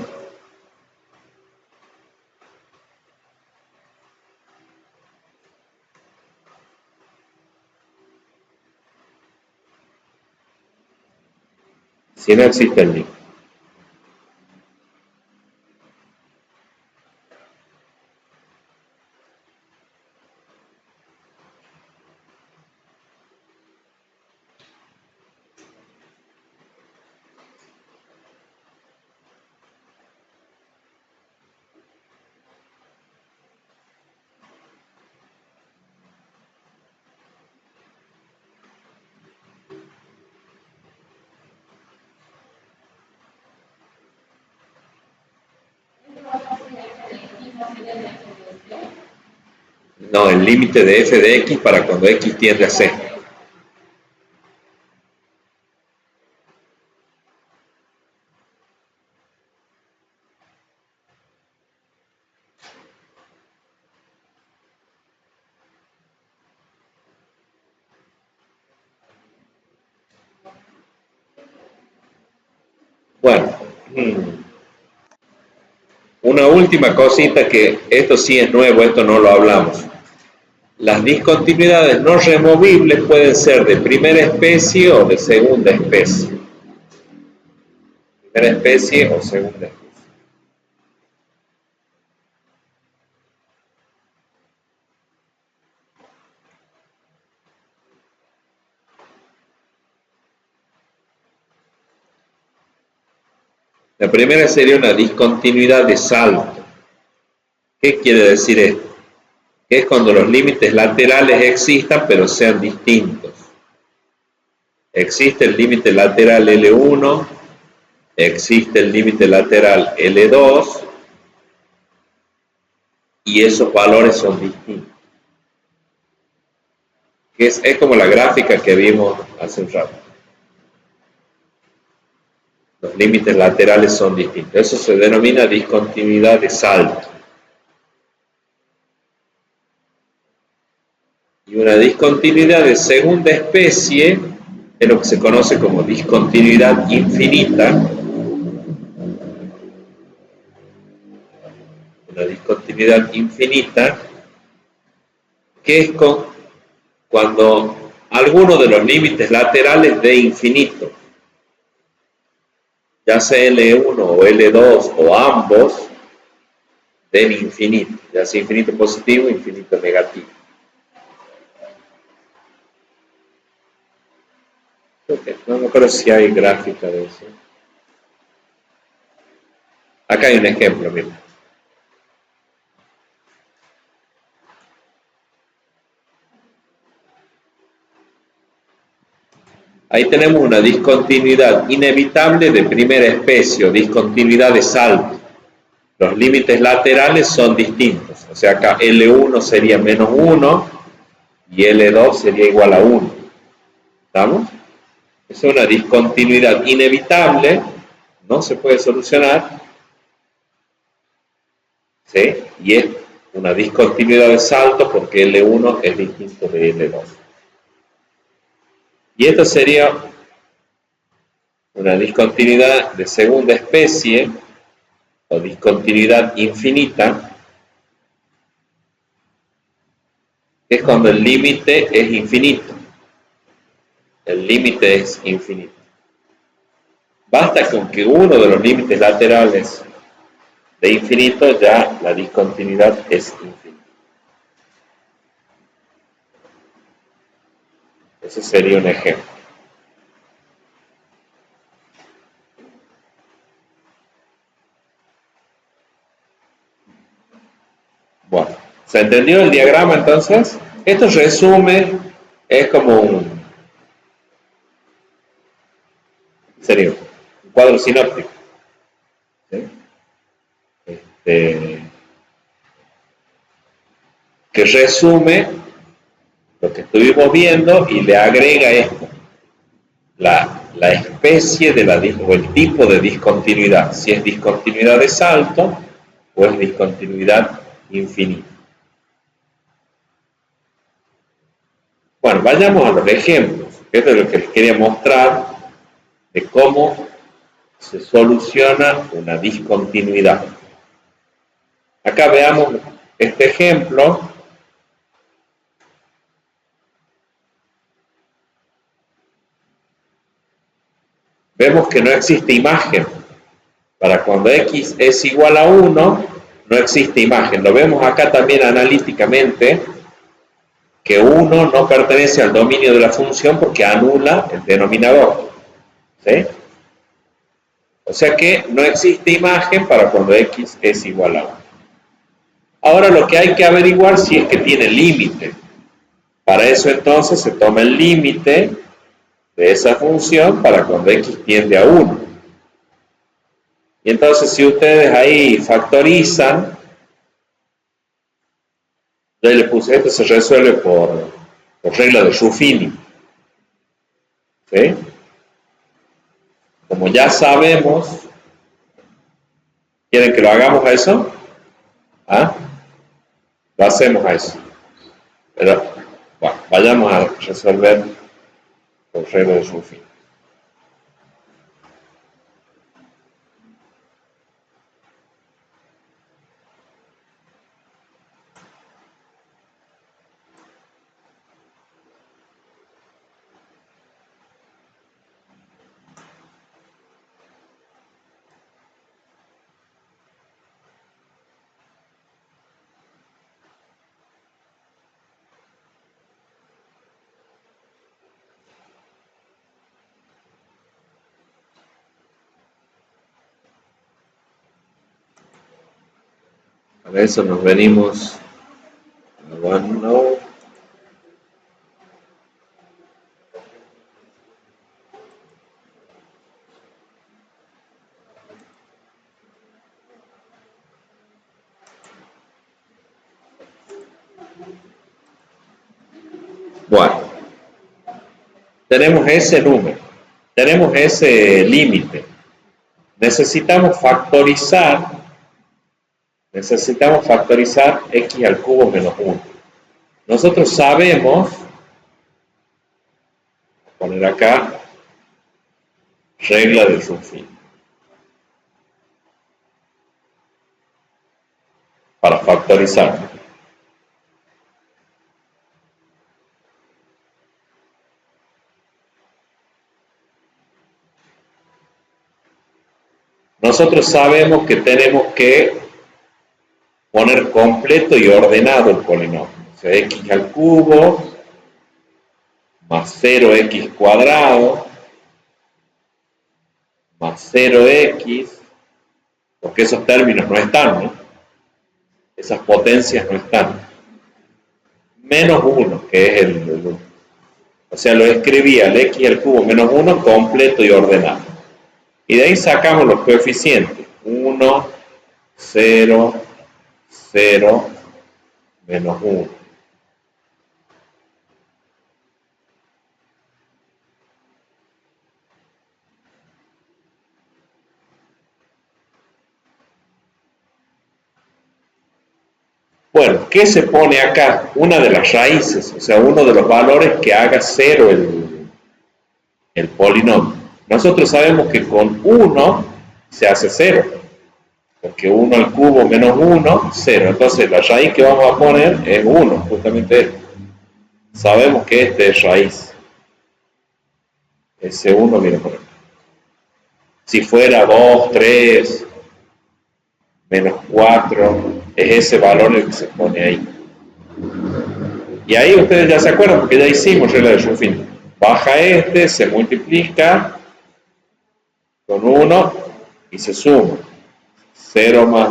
si no existe el límite. No, el límite de f de x para cuando x tiende a c. Bueno, una última cosita que esto sí es nuevo, esto no lo hablamos. Las discontinuidades no removibles pueden ser de primera especie o de segunda especie. Primera especie o segunda especie. La primera sería una discontinuidad de salto. ¿Qué quiere decir esto? Que es cuando los límites laterales existan pero sean distintos. Existe el límite lateral L1, existe el límite lateral L2 y esos valores son distintos. Que es como la gráfica que vimos hace un rato. Los límites laterales son distintos. Eso se denomina discontinuidad de salto. Y una discontinuidad de segunda especie es lo que se conoce como discontinuidad infinita. Una discontinuidad infinita que es cuando alguno de los límites laterales de infinito, ya sea L1 o L2 o ambos, den infinito, ya sea infinito positivo o infinito negativo. No me acuerdo si hay gráfica de eso. Acá hay un ejemplo, mira. Ahí tenemos una discontinuidad inevitable de primera especie o discontinuidad de salto. Los límites laterales son distintos. O sea, acá L1 sería menos 1 y L2 sería igual a 1. ¿Estamos? Es una discontinuidad inevitable, no se puede solucionar, ¿sí? Y es una discontinuidad de salto porque L1 es distinto de L2. Y esto sería una discontinuidad de segunda especie o discontinuidad infinita, que es cuando el límite es infinito. El límite es infinito. Basta con que uno de los límites laterales de infinito ya la discontinuidad es infinita. Ese sería un ejemplo. Bueno, ¿se entendió el diagrama entonces? Esto resume, es como sería un cuadro sinóptico, ¿sí? Este, que resume lo que estuvimos viendo y le agrega esto, la especie de o el tipo de discontinuidad, si es discontinuidad de salto o es discontinuidad infinita. Bueno, vayamos a los ejemplos. Esto es lo que les quería mostrar de cómo se soluciona una discontinuidad. Acá veamos este ejemplo. Vemos que no existe imagen. Para cuando x es igual a 1, no existe imagen. Lo vemos acá también analíticamente, que 1 no pertenece al dominio de la función porque anula el denominador. ¿Sí? O sea que no existe imagen para cuando x es igual a 1. Ahora lo que hay que averiguar si es que tiene límite. Para eso entonces se toma el límite de esa función para cuando x tiende a 1. Y entonces si ustedes ahí factorizan, yo le puse, esto se resuelve por regla de Ruffini. ¿Sí? Como ya sabemos, ¿quieren que lo hagamos a eso? ¿Ah? Lo hacemos a eso. Pero, bueno, vayamos a resolver por regla de Ruffini. Para eso nos venimos a OneNote. Bueno, tenemos ese número, tenemos ese límite. Necesitamos factorizar x al cubo menos 1. Nosotros sabemos, poner acá, regla de Ruffini, para factorizar. Nosotros sabemos que tenemos que poner completo y ordenado el polinomio. O sea, x al cubo más 0x cuadrado más 0x, porque esos términos no están, ¿no? Esas potencias no están. Menos 1, que es el o sea, lo escribía el x al cubo menos 1 completo y ordenado. Y de ahí sacamos los coeficientes. 1, 0, 0, menos 1. Bueno, ¿qué se pone acá? Una de las raíces, o sea, uno de los valores que haga cero el polinomio. Nosotros sabemos que con 1 se hace 0, porque 1 al cubo menos 1, 0. Entonces la raíz que vamos a poner es 1, justamente esto. Sabemos que este es raíz. Ese 1 viene por acá. Si fuera 2, 3, menos 4, es ese valor el que se pone ahí. Y ahí ustedes ya se acuerdan, porque ya hicimos regla de Ruffin. Baja este, se multiplica con 1 y se suma. 0 más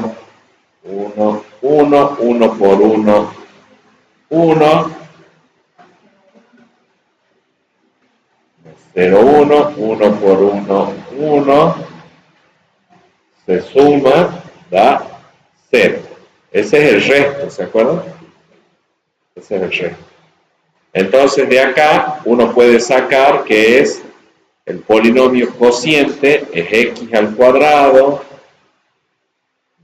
1, 1, 1 por 1, 1, 0, 1, 1 por 1, 1, se suma, da 0. Ese es el resto, ¿se acuerdan? Ese es el resto. Entonces de acá uno puede sacar que es el polinomio cociente, es x al cuadrado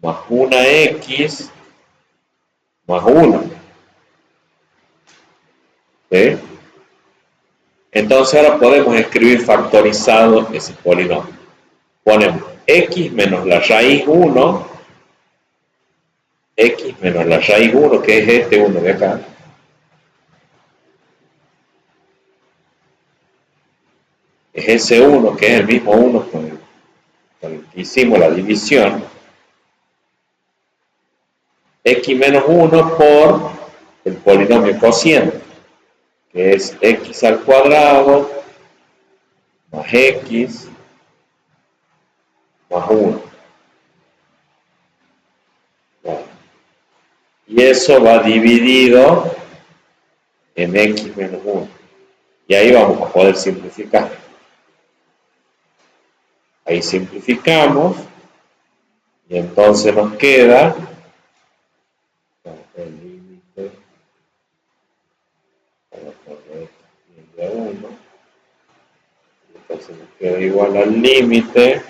más 1x más 1. ¿Sí? Entonces ahora podemos escribir factorizado ese polinomio. Ponemos x menos la raíz 1, x menos la raíz 1, que es este 1 de acá, es ese 1, que es el mismo 1 con el que hicimos la división, x menos 1 por el polinomio cociente, que es x al cuadrado más x más 1. Bueno, y eso va dividido en x menos 1. Y ahí vamos a poder simplificar. Ahí simplificamos y entonces nos queda el límite cuando x tiende a 1. Entonces nos queda igual al límite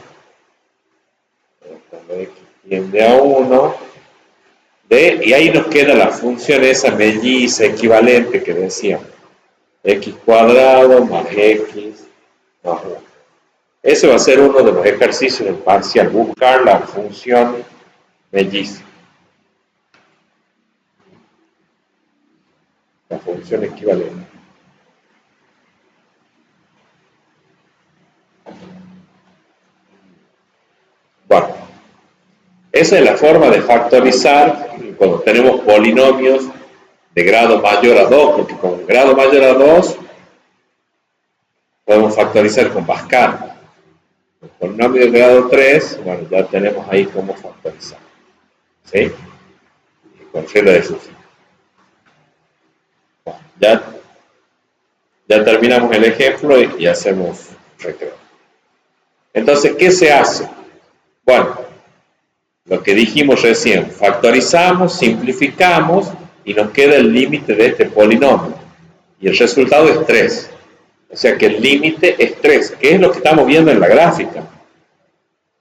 cuando x tiende a 1 y ahí nos queda la función esa melliza equivalente que decíamos, x cuadrado más x más 1. Ese va a ser uno de los ejercicios del parcial, buscar la función melliza, la función equivalente. Bueno, esa es la forma de factorizar cuando tenemos polinomios de grado mayor a 2, porque con grado mayor a 2 podemos factorizar con Pascal. El polinomio de grado 3, bueno, ya tenemos ahí cómo factorizar. ¿Sí? Con regla de Ruffin. Bueno, ya terminamos el ejemplo y hacemos recreo. Entonces, ¿qué se hace? Bueno, lo que dijimos recién, factorizamos, simplificamos y nos queda el límite de este polinomio. Y el resultado es 3. O sea que el límite es 3, que es lo que estamos viendo en la gráfica.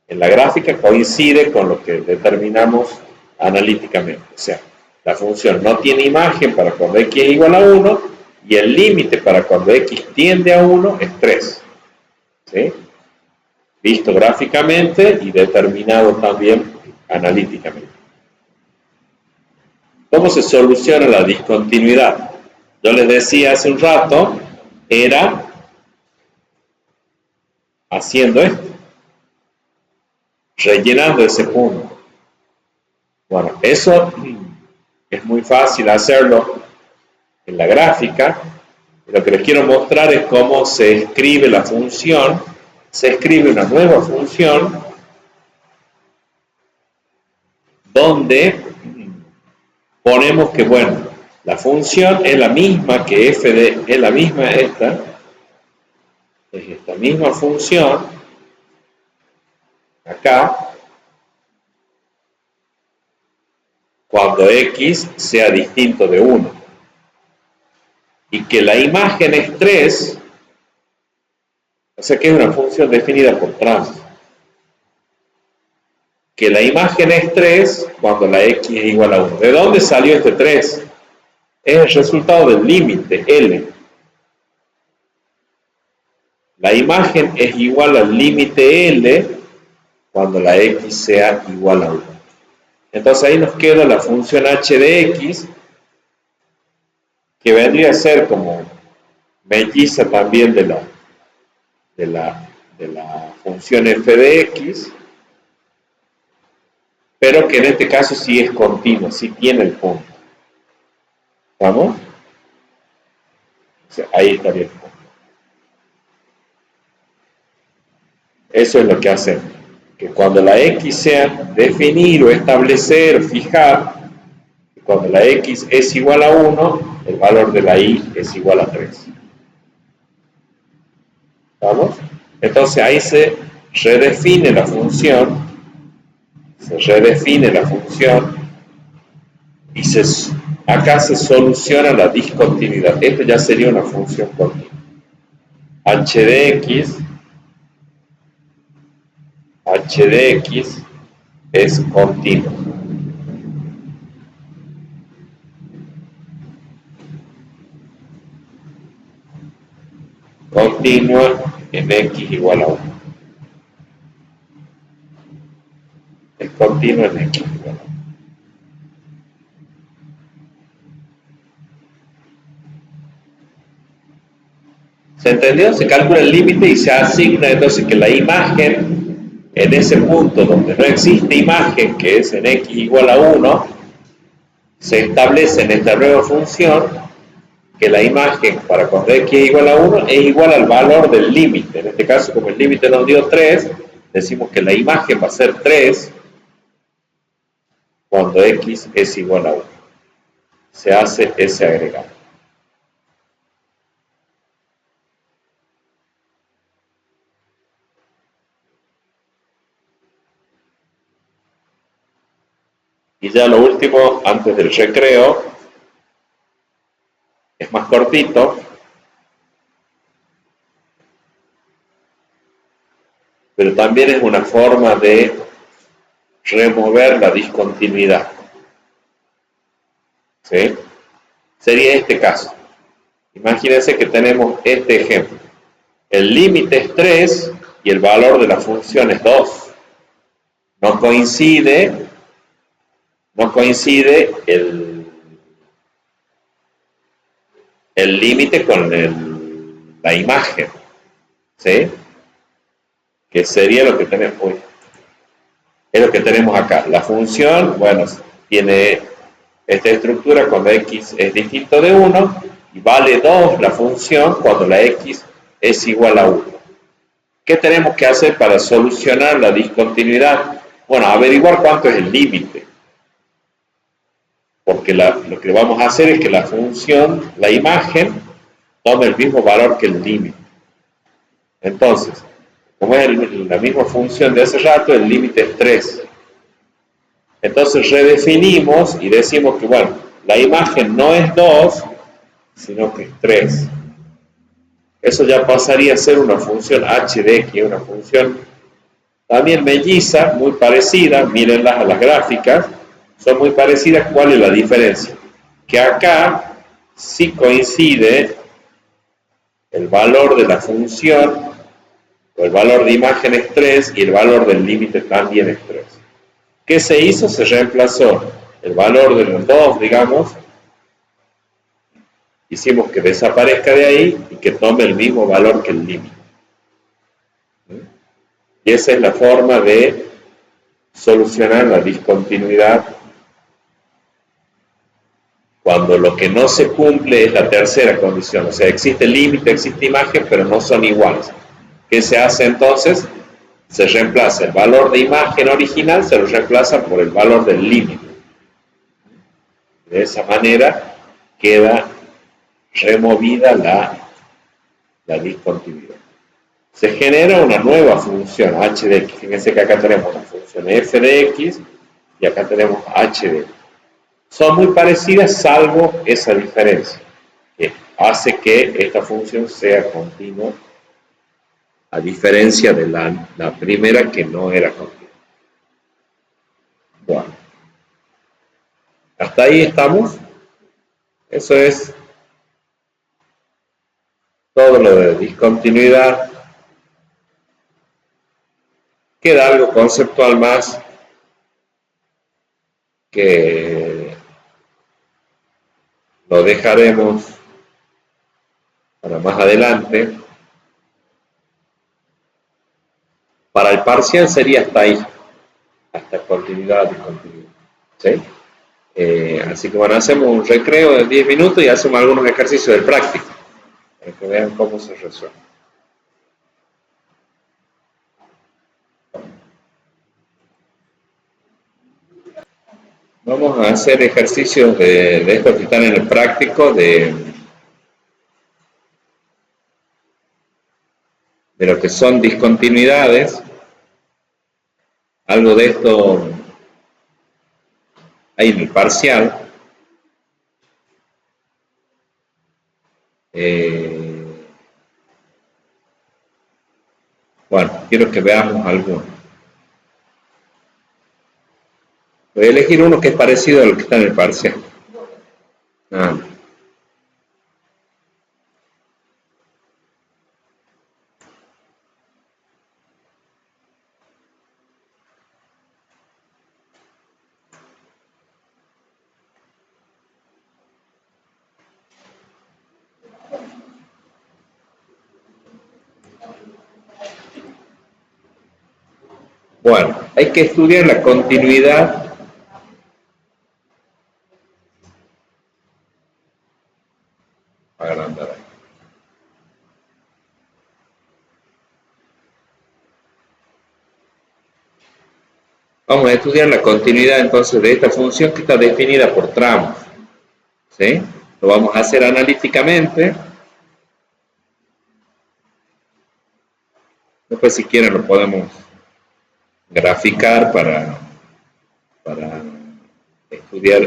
En la gráfica coincide con lo que determinamos analíticamente. O sea, la función no tiene imagen para cuando x es igual a 1 y el límite para cuando x tiende a 1 es 3. ¿Sí? Visto gráficamente y determinado también analíticamente. ¿Cómo se soluciona la discontinuidad? Yo les decía hace un rato, era haciendo esto, rellenando ese punto. Bueno, eso es muy fácil hacerlo en la gráfica. Lo que les quiero mostrar es cómo se escribe la función. Se escribe una nueva función donde ponemos que, bueno, la función es la misma que f de, es la misma esta, es esta misma función, acá, cuando x sea distinto de 1. Y que la imagen es 3, o sea que es una función definida por trans. que la imagen es 3 cuando la x es igual a 1. ¿De dónde salió este 3? Es el resultado del límite, L. La imagen es igual al límite L cuando la x sea igual a 1. Entonces ahí nos queda la función h de x, que vendría a ser como melliza también de la función f de x, pero que en este caso sí es continua, sí tiene el punto. ¿Vamos? O sea, ahí estaría el punto. Eso es lo que hacemos. Que cuando la x sea definir o establecer o fijar, cuando la x es igual a 1, el valor de la y es igual a 3. ¿Vamos? Entonces ahí se redefine la función, y acá se soluciona la discontinuidad. Esto ya sería una función continua. h de x es continuo. Continua en x igual a 1. Es continua en x igual a 1. ¿Se entendió? Se calcula el límite y se asigna entonces que la imagen en ese punto donde no existe imagen, que es en x igual a 1, se establece en esta nueva función que la imagen para cuando x es igual a 1 es igual al valor del límite. En este caso, como el límite nos dio 3, decimos que la imagen va a ser 3 cuando x es igual a 1. Se hace ese agregado. Y ya lo último, antes del recreo, es más cortito, pero también es una forma de remover la discontinuidad. ¿Sí? Sería este caso. Imagínense que tenemos este ejemplo. El límite es 3 y el valor de la función es 2. No coincide el límite con la imagen. ¿Sí? Que sería lo que tenemos. Uy, es lo que tenemos acá. La función, bueno, tiene esta estructura cuando x es distinto de 1 y vale 2 la función cuando la x es igual a 1. ¿Qué tenemos que hacer para solucionar la discontinuidad? Bueno, averiguar cuánto es el límite. Porque lo que vamos a hacer es que la función, la imagen, tome el mismo valor que el límite. Entonces, como es la misma función de hace rato, el límite es 3. Entonces redefinimos y decimos que, bueno, la imagen no es 2, sino que es 3. Eso ya pasaría a ser una función h de x, una función también melliza, muy parecida, mírenlas a las gráficas, son muy parecidas. ¿Cuál es la diferencia? Que acá sí coincide el valor de la función, o el valor de imagen es 3 y el valor del límite también es 3. ¿Qué se hizo? Se reemplazó el valor de los dos, digamos, hicimos que desaparezca de ahí y que tome el mismo valor que el límite. Y esa es la forma de solucionar la discontinuidad cuando lo que no se cumple es la tercera condición. O sea, existe límite, existe imagen, pero no son iguales. ¿Qué se hace entonces? Se reemplaza el valor de imagen original, se lo reemplaza por el valor del límite. De esa manera queda removida la discontinuidad. Se genera una nueva función, h de x. Fíjense que acá tenemos una función f de x y acá tenemos h de x. Son muy parecidas salvo esa diferencia, que hace que esta función sea continua, a diferencia de la primera que no era continua. Bueno, hasta ahí estamos. Eso es todo lo de discontinuidad. Queda algo conceptual más que lo dejaremos para más adelante. Para el parcial sería hasta ahí, hasta continuidad, discontinuidad. ¿Sí? Así que bueno, hacemos un recreo de 10 minutos y hacemos algunos ejercicios del práctico para que vean cómo se resuelve. Vamos a hacer ejercicios de estos que están en el práctico de lo que son discontinuidades. Algo de esto hay en el parcial. Bueno, quiero que veamos algunos. Voy a elegir uno que es parecido a lo que está en el parcial. Bueno, hay que estudiar la continuidad agrandar ahí. Vamos a estudiar la continuidad entonces de esta función que está definida por tramos. ¿Sí? Lo vamos a hacer analíticamente. Después si quieren lo podemos graficar para estudiar.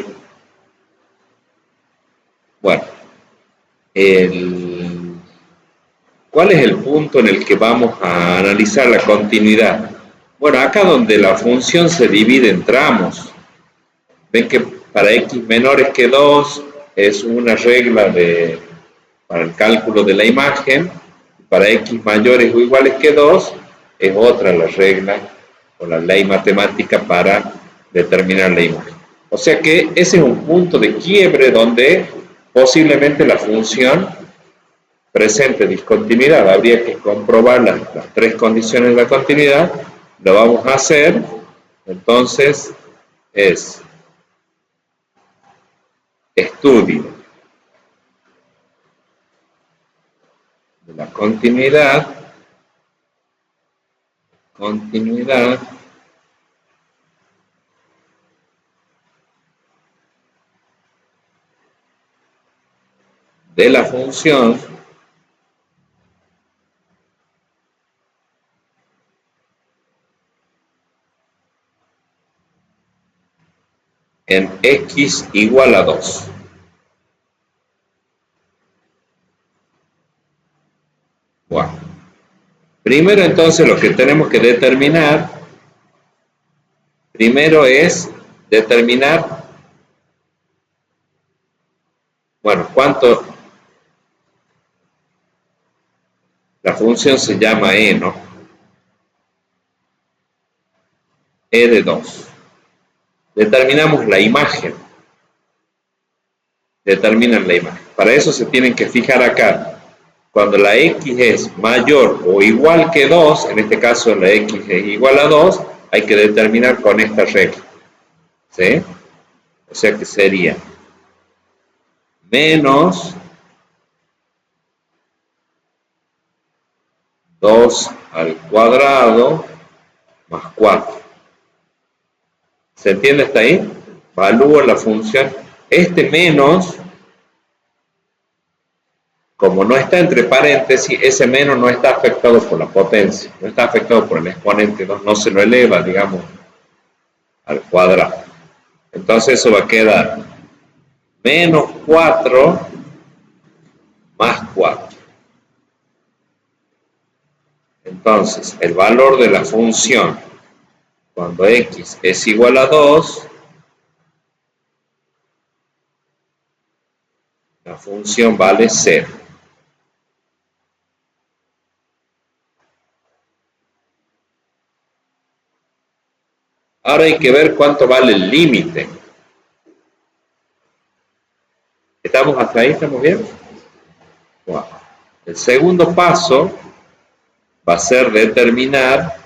Bueno, ¿cuál es el punto en el que vamos a analizar la continuidad? Bueno, acá donde la función se divide en tramos, ven que para x menores que 2 es una regla para el cálculo de la imagen, para x mayores o iguales que 2 es otra la regla o la ley matemática para determinar la imagen. O sea que ese es un punto de quiebre donde posiblemente la función presente discontinuidad. Habría que comprobar las tres condiciones de la continuidad. Lo vamos a hacer. Entonces es estudio de la continuidad de la función en x igual a 2. Bueno, primero entonces lo que tenemos que determinar, primero es determinar, bueno, cuánto, la función se llama e, ¿no? E de 2. Determinamos la imagen. Determinan la imagen. Para eso se tienen que fijar acá. Cuando la x es mayor o igual que 2, en este caso la x es igual a 2, hay que determinar con esta regla. ¿Sí? O sea que sería menos 2 al cuadrado más 4. ¿Se entiende hasta ahí? Evalúo la función. Este menos, como no está entre paréntesis, ese menos no está afectado por la potencia, no está afectado por el exponente, no se lo eleva, digamos, al cuadrado. Entonces eso va a quedar menos 4 más 4. Entonces, el valor de la función Cuando x es igual a 2, la función vale 0. Ahora hay que ver cuánto vale el límite. ¿Estamos hasta ahí? ¿Estamos bien? Wow. El segundo paso va a ser determinar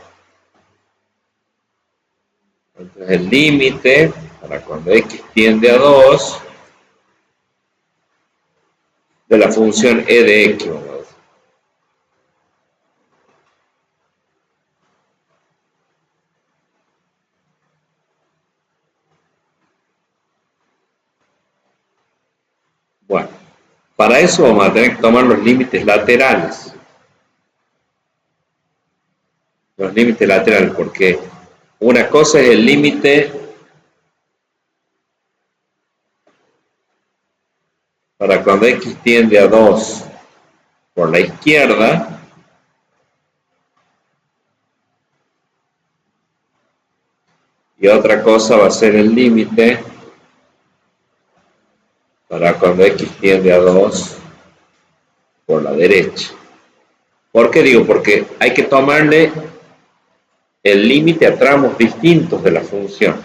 entonces, el límite para cuando x tiende a 2 de la función e de x. Vamos a decir. Bueno, para eso vamos a tener que tomar los límites laterales. Los límites laterales, porque una cosa es el límite para cuando x tiende a 2 por la izquierda, y otra cosa va a ser el límite para cuando x tiende a 2 por la derecha. ¿Por qué digo? Porque hay que tomarle el límite a tramos distintos de la función.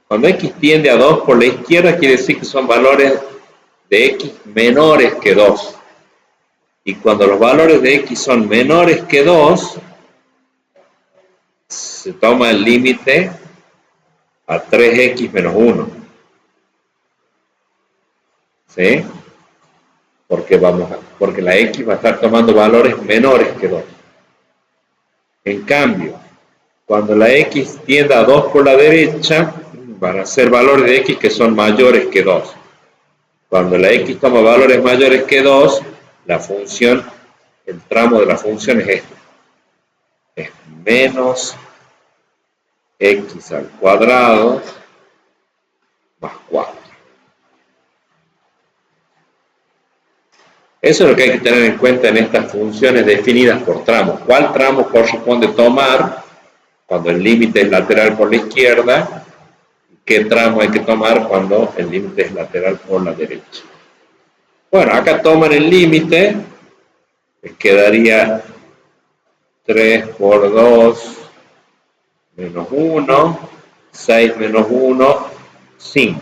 Cuando x tiende a 2 por la izquierda quiere decir que son valores de x menores que 2. Y cuando los valores de x son menores que 2, se toma el límite a 3x menos 1. ¿Sí? Porque la x va a estar tomando valores menores que 2. En cambio, cuando la x tienda a 2 por la derecha, van a ser valores de x que son mayores que 2. Cuando la x toma valores mayores que 2, la función, el tramo de la función es este. Es menos x al cuadrado más 4. Eso es lo que hay que tener en cuenta en estas funciones definidas por tramos. ¿Cuál tramo corresponde tomar cuando el límite es lateral por la izquierda? ¿Qué tramo hay que tomar cuando el límite es lateral por la derecha? Bueno, acá toman el límite, les quedaría 3 por 2 menos 1, 6 menos 1, 5.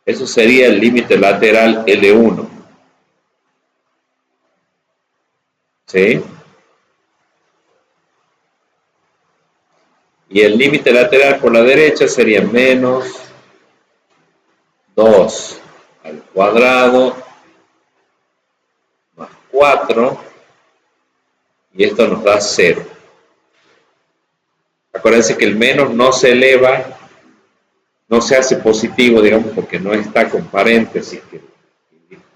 Eso sería el límite lateral L1. ¿Sí? Y el límite lateral por la derecha sería menos 2 al cuadrado más 4, y esto nos da 0. Acuérdense que el menos no se eleva, no se hace positivo, digamos, porque no está con paréntesis, que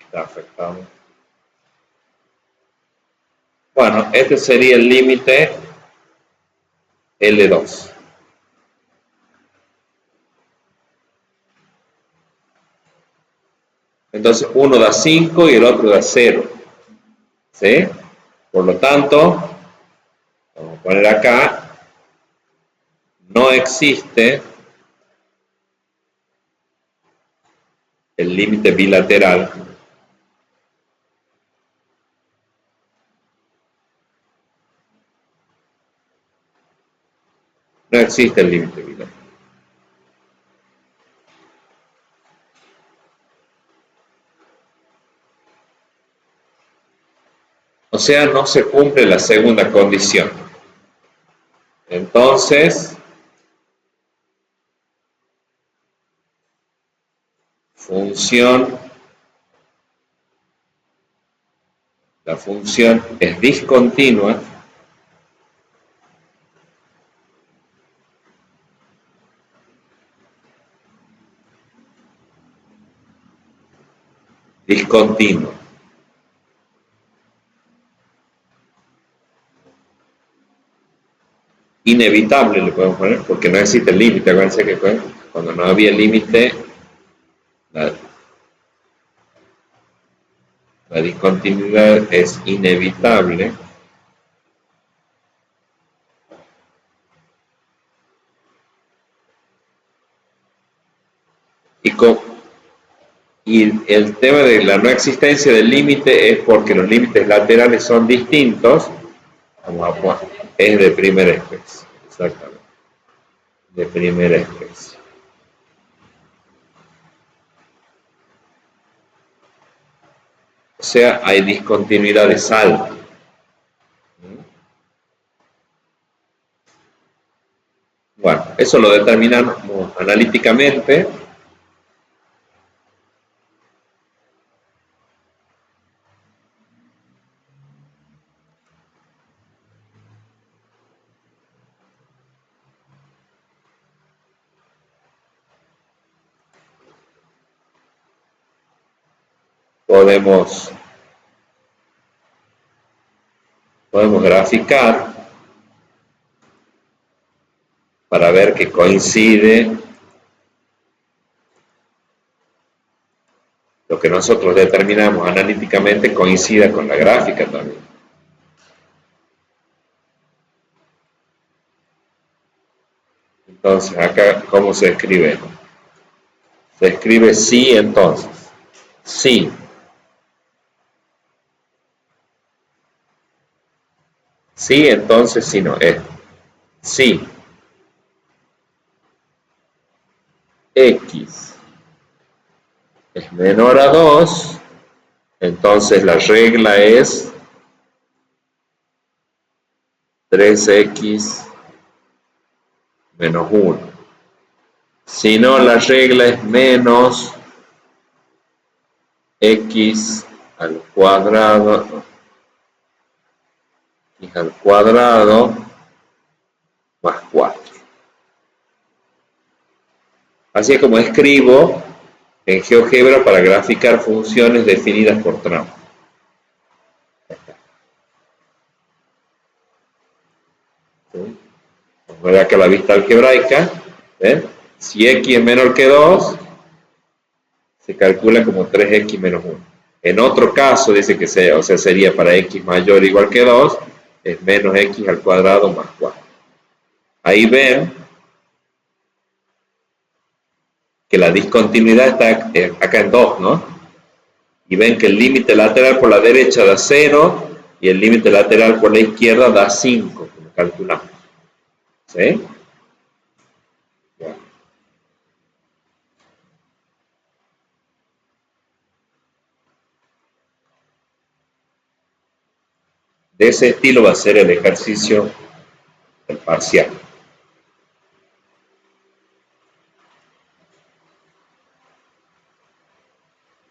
está afectado. Bueno, este sería el límite L2. Entonces uno da 5 y el otro da 0. ¿Sí? Por lo tanto, vamos a poner acá, no existe el límite bilateral no existe el límite bilateral. O sea, no se cumple la segunda condición. Entonces, la función es discontinua discontinua. Inevitable le podemos poner, porque no existe el límite. Acuérdense que cuando no había límite, la discontinuidad es inevitable. y el tema de la no existencia del límite es porque los límites laterales son distintos. Vamos a poner, es de primera especie, exactamente, de primera especie. O sea, hay discontinuidad de saldo. Bueno, eso lo determinamos analíticamente. Podemos graficar para ver que coincide lo que nosotros determinamos analíticamente coincida con la gráfica también. Entonces, acá, ¿cómo se escribe? Se escribe sí, entonces. Sí. Sí, entonces, sí, no, es sí. X es menor a 2, entonces la regla es 3x menos 1. Si no, la regla es menos x al cuadrado, x al cuadrado más 4. Así es como escribo en GeoGebra para graficar funciones definidas por tramos. Vamos a ver acá la vista algebraica. ¿Ven? Si x es menor que 2, se calcula como 3x menos 1. En otro caso, dice que sería para x mayor o igual que 2, es menos x al cuadrado más 4. Ahí ven que la discontinuidad está acá en 2, ¿no? Y ven que el límite lateral por la derecha da 0 y el límite lateral por la izquierda da 5, como calculamos. ¿Sí? Bueno. De ese estilo va a ser el ejercicio del parcial.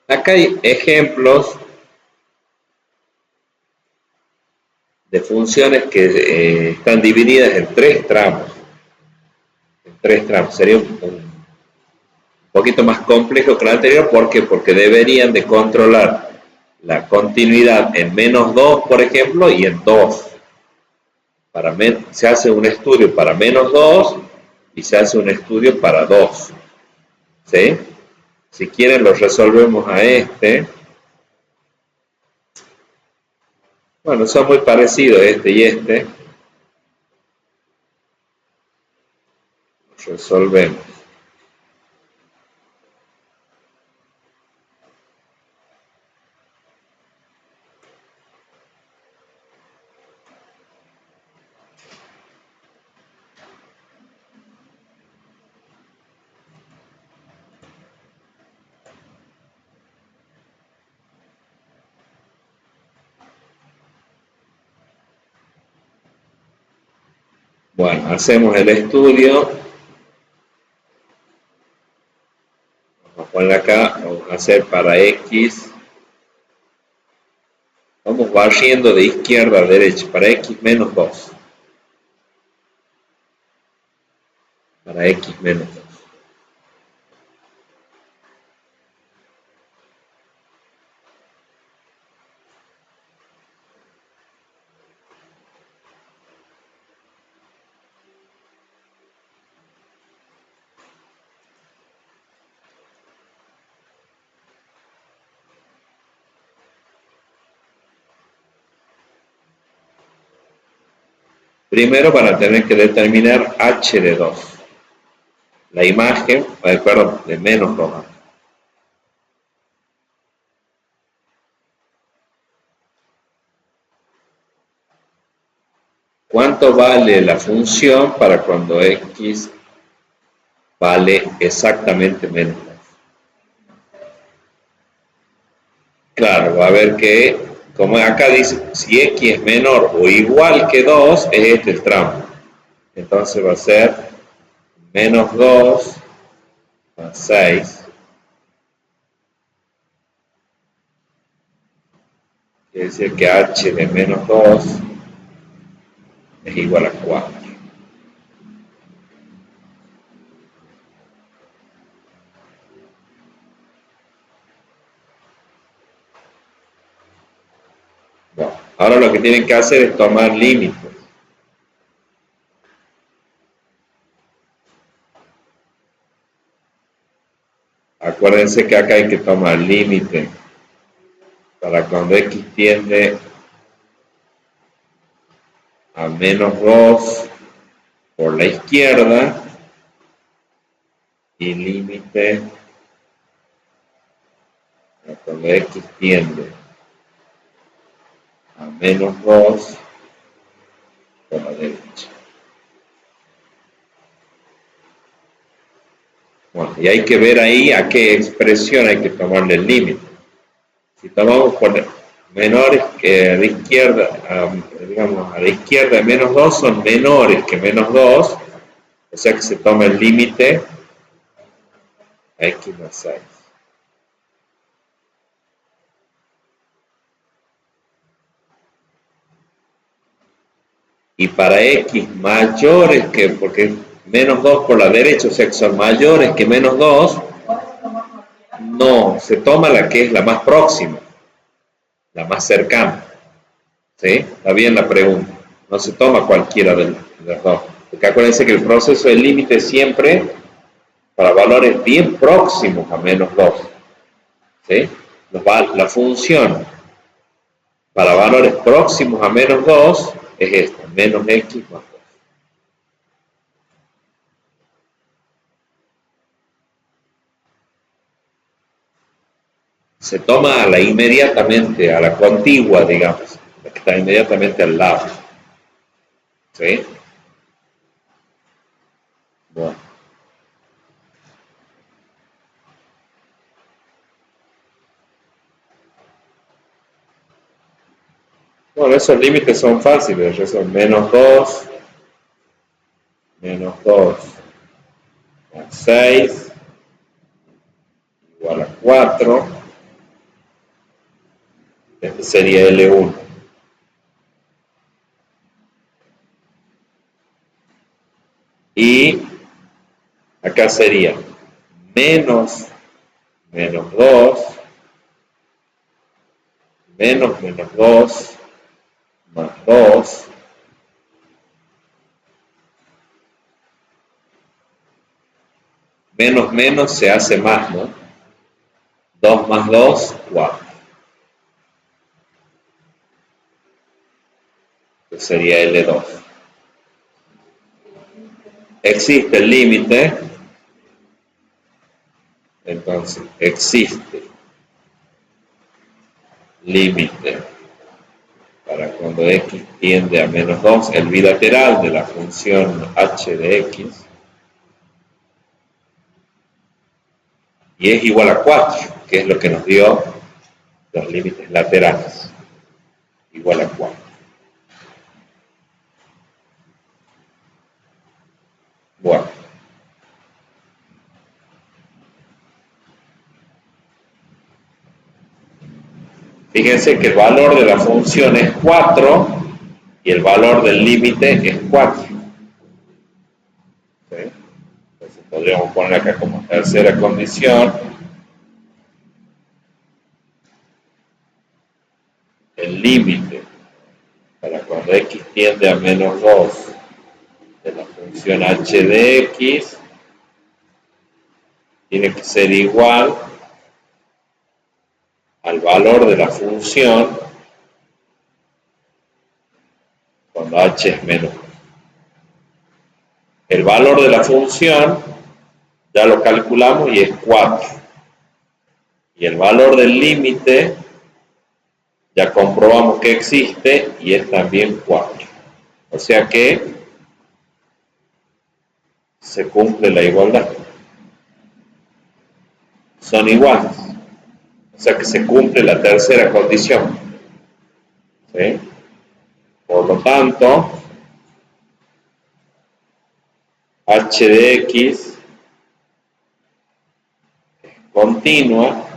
Acá hay ejemplos de funciones que están divididas en 3 tramos. En 3 tramos. Sería un poquito más complejo que el anterior. ¿Por qué? Porque deberían de controlar la continuidad en menos 2, por ejemplo, y en 2. Se hace un estudio para menos 2 y se hace un estudio para 2. ¿Sí? Si quieren los resolvemos a este. Bueno, son muy parecidos este y este. Los resolvemos. Bueno, hacemos el estudio. Vamos a poner acá, vamos a hacer para X. Vamos barriendo de izquierda a derecha, para X menos 2. Para X menos 2. Primero van a tener que determinar h de 2. La imagen, perdón, de menos 2. ¿Cuánto vale la función para cuando x vale exactamente menos 2? Claro, va a ver que, como acá dice, si x es menor o igual que 2, es este el tramo. Entonces va a ser menos 2 más 6. Quiere decir que h de menos 2 es igual a 4. Bueno, ahora lo que tienen que hacer es tomar límites. Acuérdense que acá hay que tomar límite para cuando x tiende a menos 2 por la izquierda y límite para cuando x tiende a menos 2 por la derecha. Bueno, y hay que ver ahí a qué expresión hay que tomarle el límite. Si tomamos por menores que a la izquierda, digamos, a la izquierda de menos 2 son menores que menos 2, o sea que se toma el límite a x más 6. Y para x mayores que, porque menos 2 por la derecha, o sea que son mayores que menos 2, no, se toma la que es la más próxima, la más cercana. ¿Sí? Está bien la pregunta. No se toma cualquiera de las dos. Porque acuérdense que el proceso del límite siempre para valores bien próximos a menos 2. ¿Sí? La función para valores próximos a menos 2 es esta, menos x más 2. Se toma a la inmediatamente, a la contigua, digamos, la que está inmediatamente al lado. ¿Sí? Bueno. Bueno, esos límites son fáciles, ya son menos 2 más 6 igual a 4. Este sería L1. Y acá sería menos 2 menos 2 más 2 menos se hace más, ¿no? 2 más 2, 4. Esto sería L2. Existe el límite, entonces existe límite para cuando x tiende a menos 2, el bilateral de la función h de x, y es igual a 4, que es lo que nos dio los límites laterales, igual a 4. Bueno. Fíjense que el valor de la función es 4 y el valor del límite es 4. ¿Sí? Entonces podríamos poner acá como tercera condición el límite para cuando x tiende a menos 2 de la función h de x tiene que ser igual al valor de la función cuando h es menos 2. El valor de la función ya lo calculamos y es 4. Y el valor del límite ya comprobamos que existe y es también 4. O sea que se cumple la igualdad. Son iguales. O sea que se cumple la tercera condición. ¿Sí? Por lo tanto, h de x continua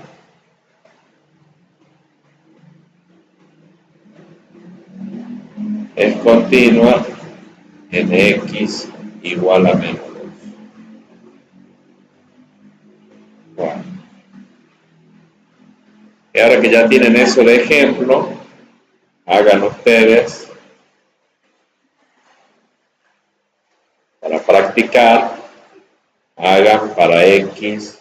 es continua en x igual a menos 2. Bueno. Y ahora que ya tienen eso de ejemplo, hagan ustedes para practicar, hagan para x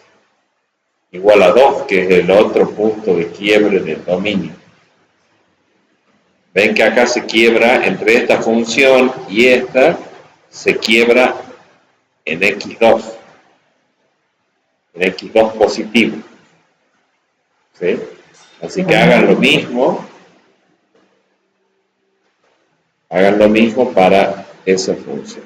igual a 2, que es el otro punto de quiebre del dominio. Ven que acá se quiebra entre esta función y esta, se quiebra en x2, en x2 positivo. ¿Sí? Así que hagan lo mismo para esa función.